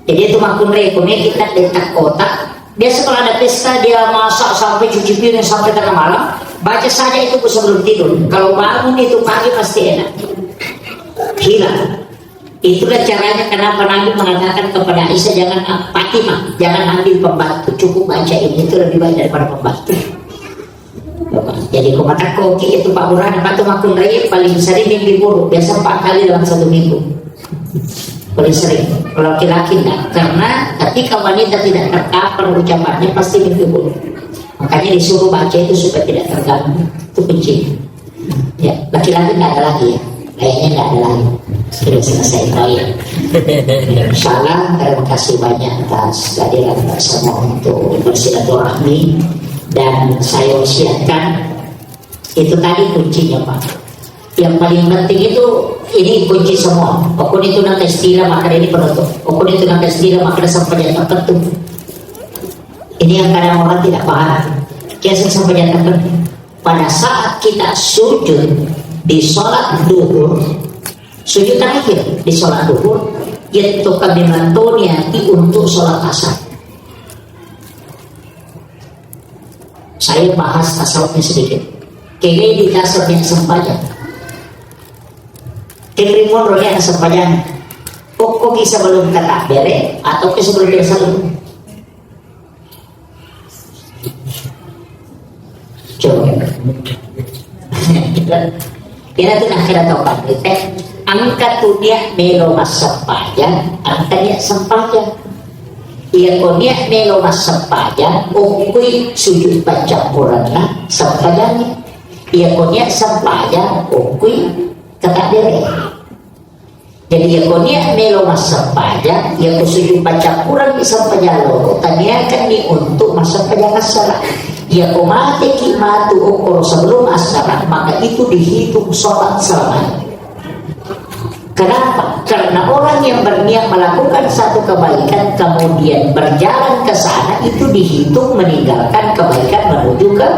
Jadi itu makun rekomnya kita letak kotak Biasa kalau ada pesta dia masak sampai cuci piring sampai tengah malam, baca saja itu sebelum tidur. Kalau bangun itu pagi pasti enak. Hilang. Itulah caranya kenapa Nabi mengatakan kepada Aisyah, jangan Fatimah, jangan ambil pembantu, cukup baca ini, itu lebih baik daripada pembantu. Jadi kata koki itu Pak Burhan, Pak Tumakun Raya paling sering mimpi buruk, biasa 4 kali dalam 1 minggu. Paling sering. Kalau laki-laki enggak, karena ketika wanita tidak tercover ucapannya pasti mimpi buruk. Makanya disuruh baca itu supaya tidak terganggu. Itu kunci. Ya, laki-laki enggak ada lagi ya. Kayaknya enggak ada lagi. Sudah selesai proyek. Insyaallah, terima kasih banyak atas kehadiran semua untuk bersilaturahmi, dan saya wasiatkan itu tadi kuncinya Pak. Yang paling penting itu ini kunci semua. Okun itu nanti istilah maka ini penutup. Okun itu nanti istilah maka sampai tertentu. Ini yang kadang orang tidak paham. Kiasan sampai tertentu. Pada saat kita sujud di sholat duhur, sujud terakhir di sholat duhur, yaitu kami niati untuk sholat asar. Saya bahas tasawufnya sedikit. Kayaknya di tasawuf yang sempajang. Kekrimun rohnya yang sempajang. Kok bisa belum kata bere atau sebelum dia saling. Coba. Kira tu nak kira tahu kan? Angkat tu dia melo mas sempajang, angkat dia sempajang. Ia konia melo mas sempajang, ukui sujud baca Quran lah sempajangnya. Ia konia sempajang, ukui kata dere. Jadi ia konia melo mas sempajang, ia sujud baca Quran di sempajang loro. Tanya kan ni untuk masa sempajang asar. Ia komate kimatu ukor sebelum asar, maka itu dihitung sholat selamanya. Kenapa? Karena orang yang berniat melakukan satu kebaikan kemudian berjalan ke sana itu dihitung meninggalkan kebaikan menuju ke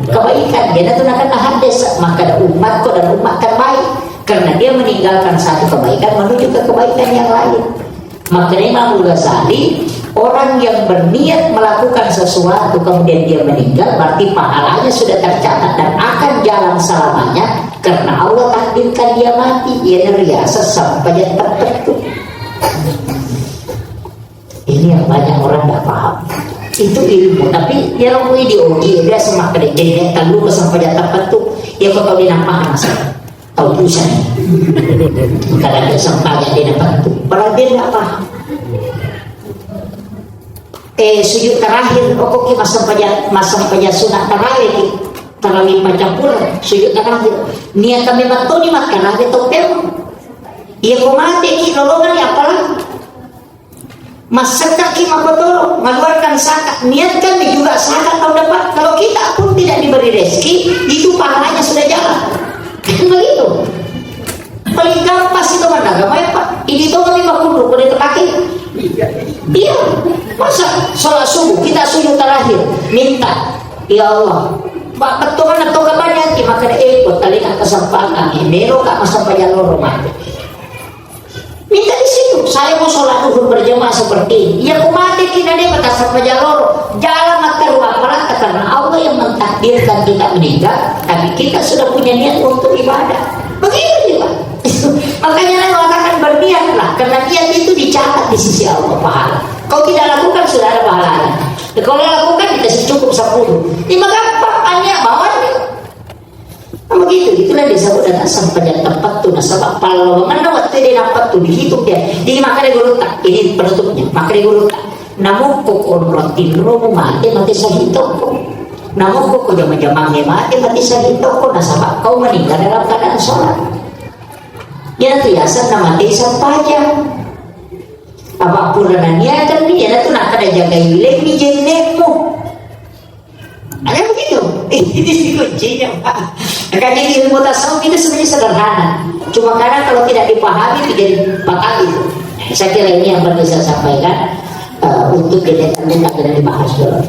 kebaikan. Dia tunakan hadis, maka umatku dan umat terbaik karena dia meninggalkan satu kebaikan menuju ke kebaikan yang lain. Maka Imam Ghazali, orang yang berniat melakukan sesuatu kemudian dia meninggal, berarti pahalanya sudah tercatat dan akan jalan selamanya karena Allah takdirkan dia mati. Ia riasa sampai tertentu. Ini yang banyak orang tidak paham. Itu ilmu, tapi dia mau ideologi, dia semakin dia tahu sampai tertentu. Ya kau tahu dia nampak masalah. Tahu tulisan kadang dia sampainya dia dapat itu padahal dia tidak paham. Sujud terakhir okoki masa paja sunat tarawih baca Quran sujud terakhir niat kami matoni makan ada topel ia komate ki lolongan ya apalah masyarakat ki makotoro mengeluarkan zakat niatkan juga zakat tahun depan. Kalau kita pun tidak diberi rezeki itu pahalanya sudah jalan. Begitu. Paling gampang itu mana agama ya Pak. Ini tuh kami makundur pada terkaki. Iya. Masa sholat subuh kita sujud terakhir minta ya Allah Pak petungan atau kabarnya maka ikut tali nak kesempatan mero kak masa pajalur rumah. Minta di situ. Saya mau sholat duhur berjamaah seperti ini. Ya kumati kita deh kata sampai jalur jalan maka rumah perang karena Allah yang mentakdirkan kita meninggal, tapi kita sudah punya niat untuk ibadah. Begitu juga. Makanya saya mengatakan berniatlah karena niat itu dicatat di sisi Allah pahala. Kalau tidak lakukan sudah ada pahalanya. Kalau lakukan kita cukup 10. Ini gampang hanya bawahnya. Nah, begitu, itulah disebut dengan sampai tempat tuh nasabah kalau mana waktu dia dapat tuh dihitung dia. Jadi maka dia gulutak, ini penutupnya. Maka dia gulutak. Namun kokon rotin romo mati sahitoko. Namun koko jama-jamangnya mati sahitoko nasabah kau meninggal dalam keadaan sholat. Ya tu yasan nama desa pajak. Apapun rananya kan dia tu nak ada jaga ilek ni jenekmu. Ada begitu. Ini kuncinya Pak. Makanya ilmu tasawuf itu sebenarnya sederhana. Cuma kadang kalau tidak dipahami menjadi fatal itu. Saya kira ini yang perlu saya sampaikan untuk tidak dibahas dulu.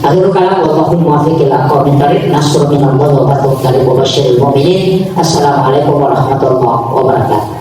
Akhirul kalam wallahul muwaffiq ila aqwamit thariq. Nasrun minallahi wa fathuh qarib wa basyiril mu'minin. Assalamualaikum warahmatullahi wabarakatuh.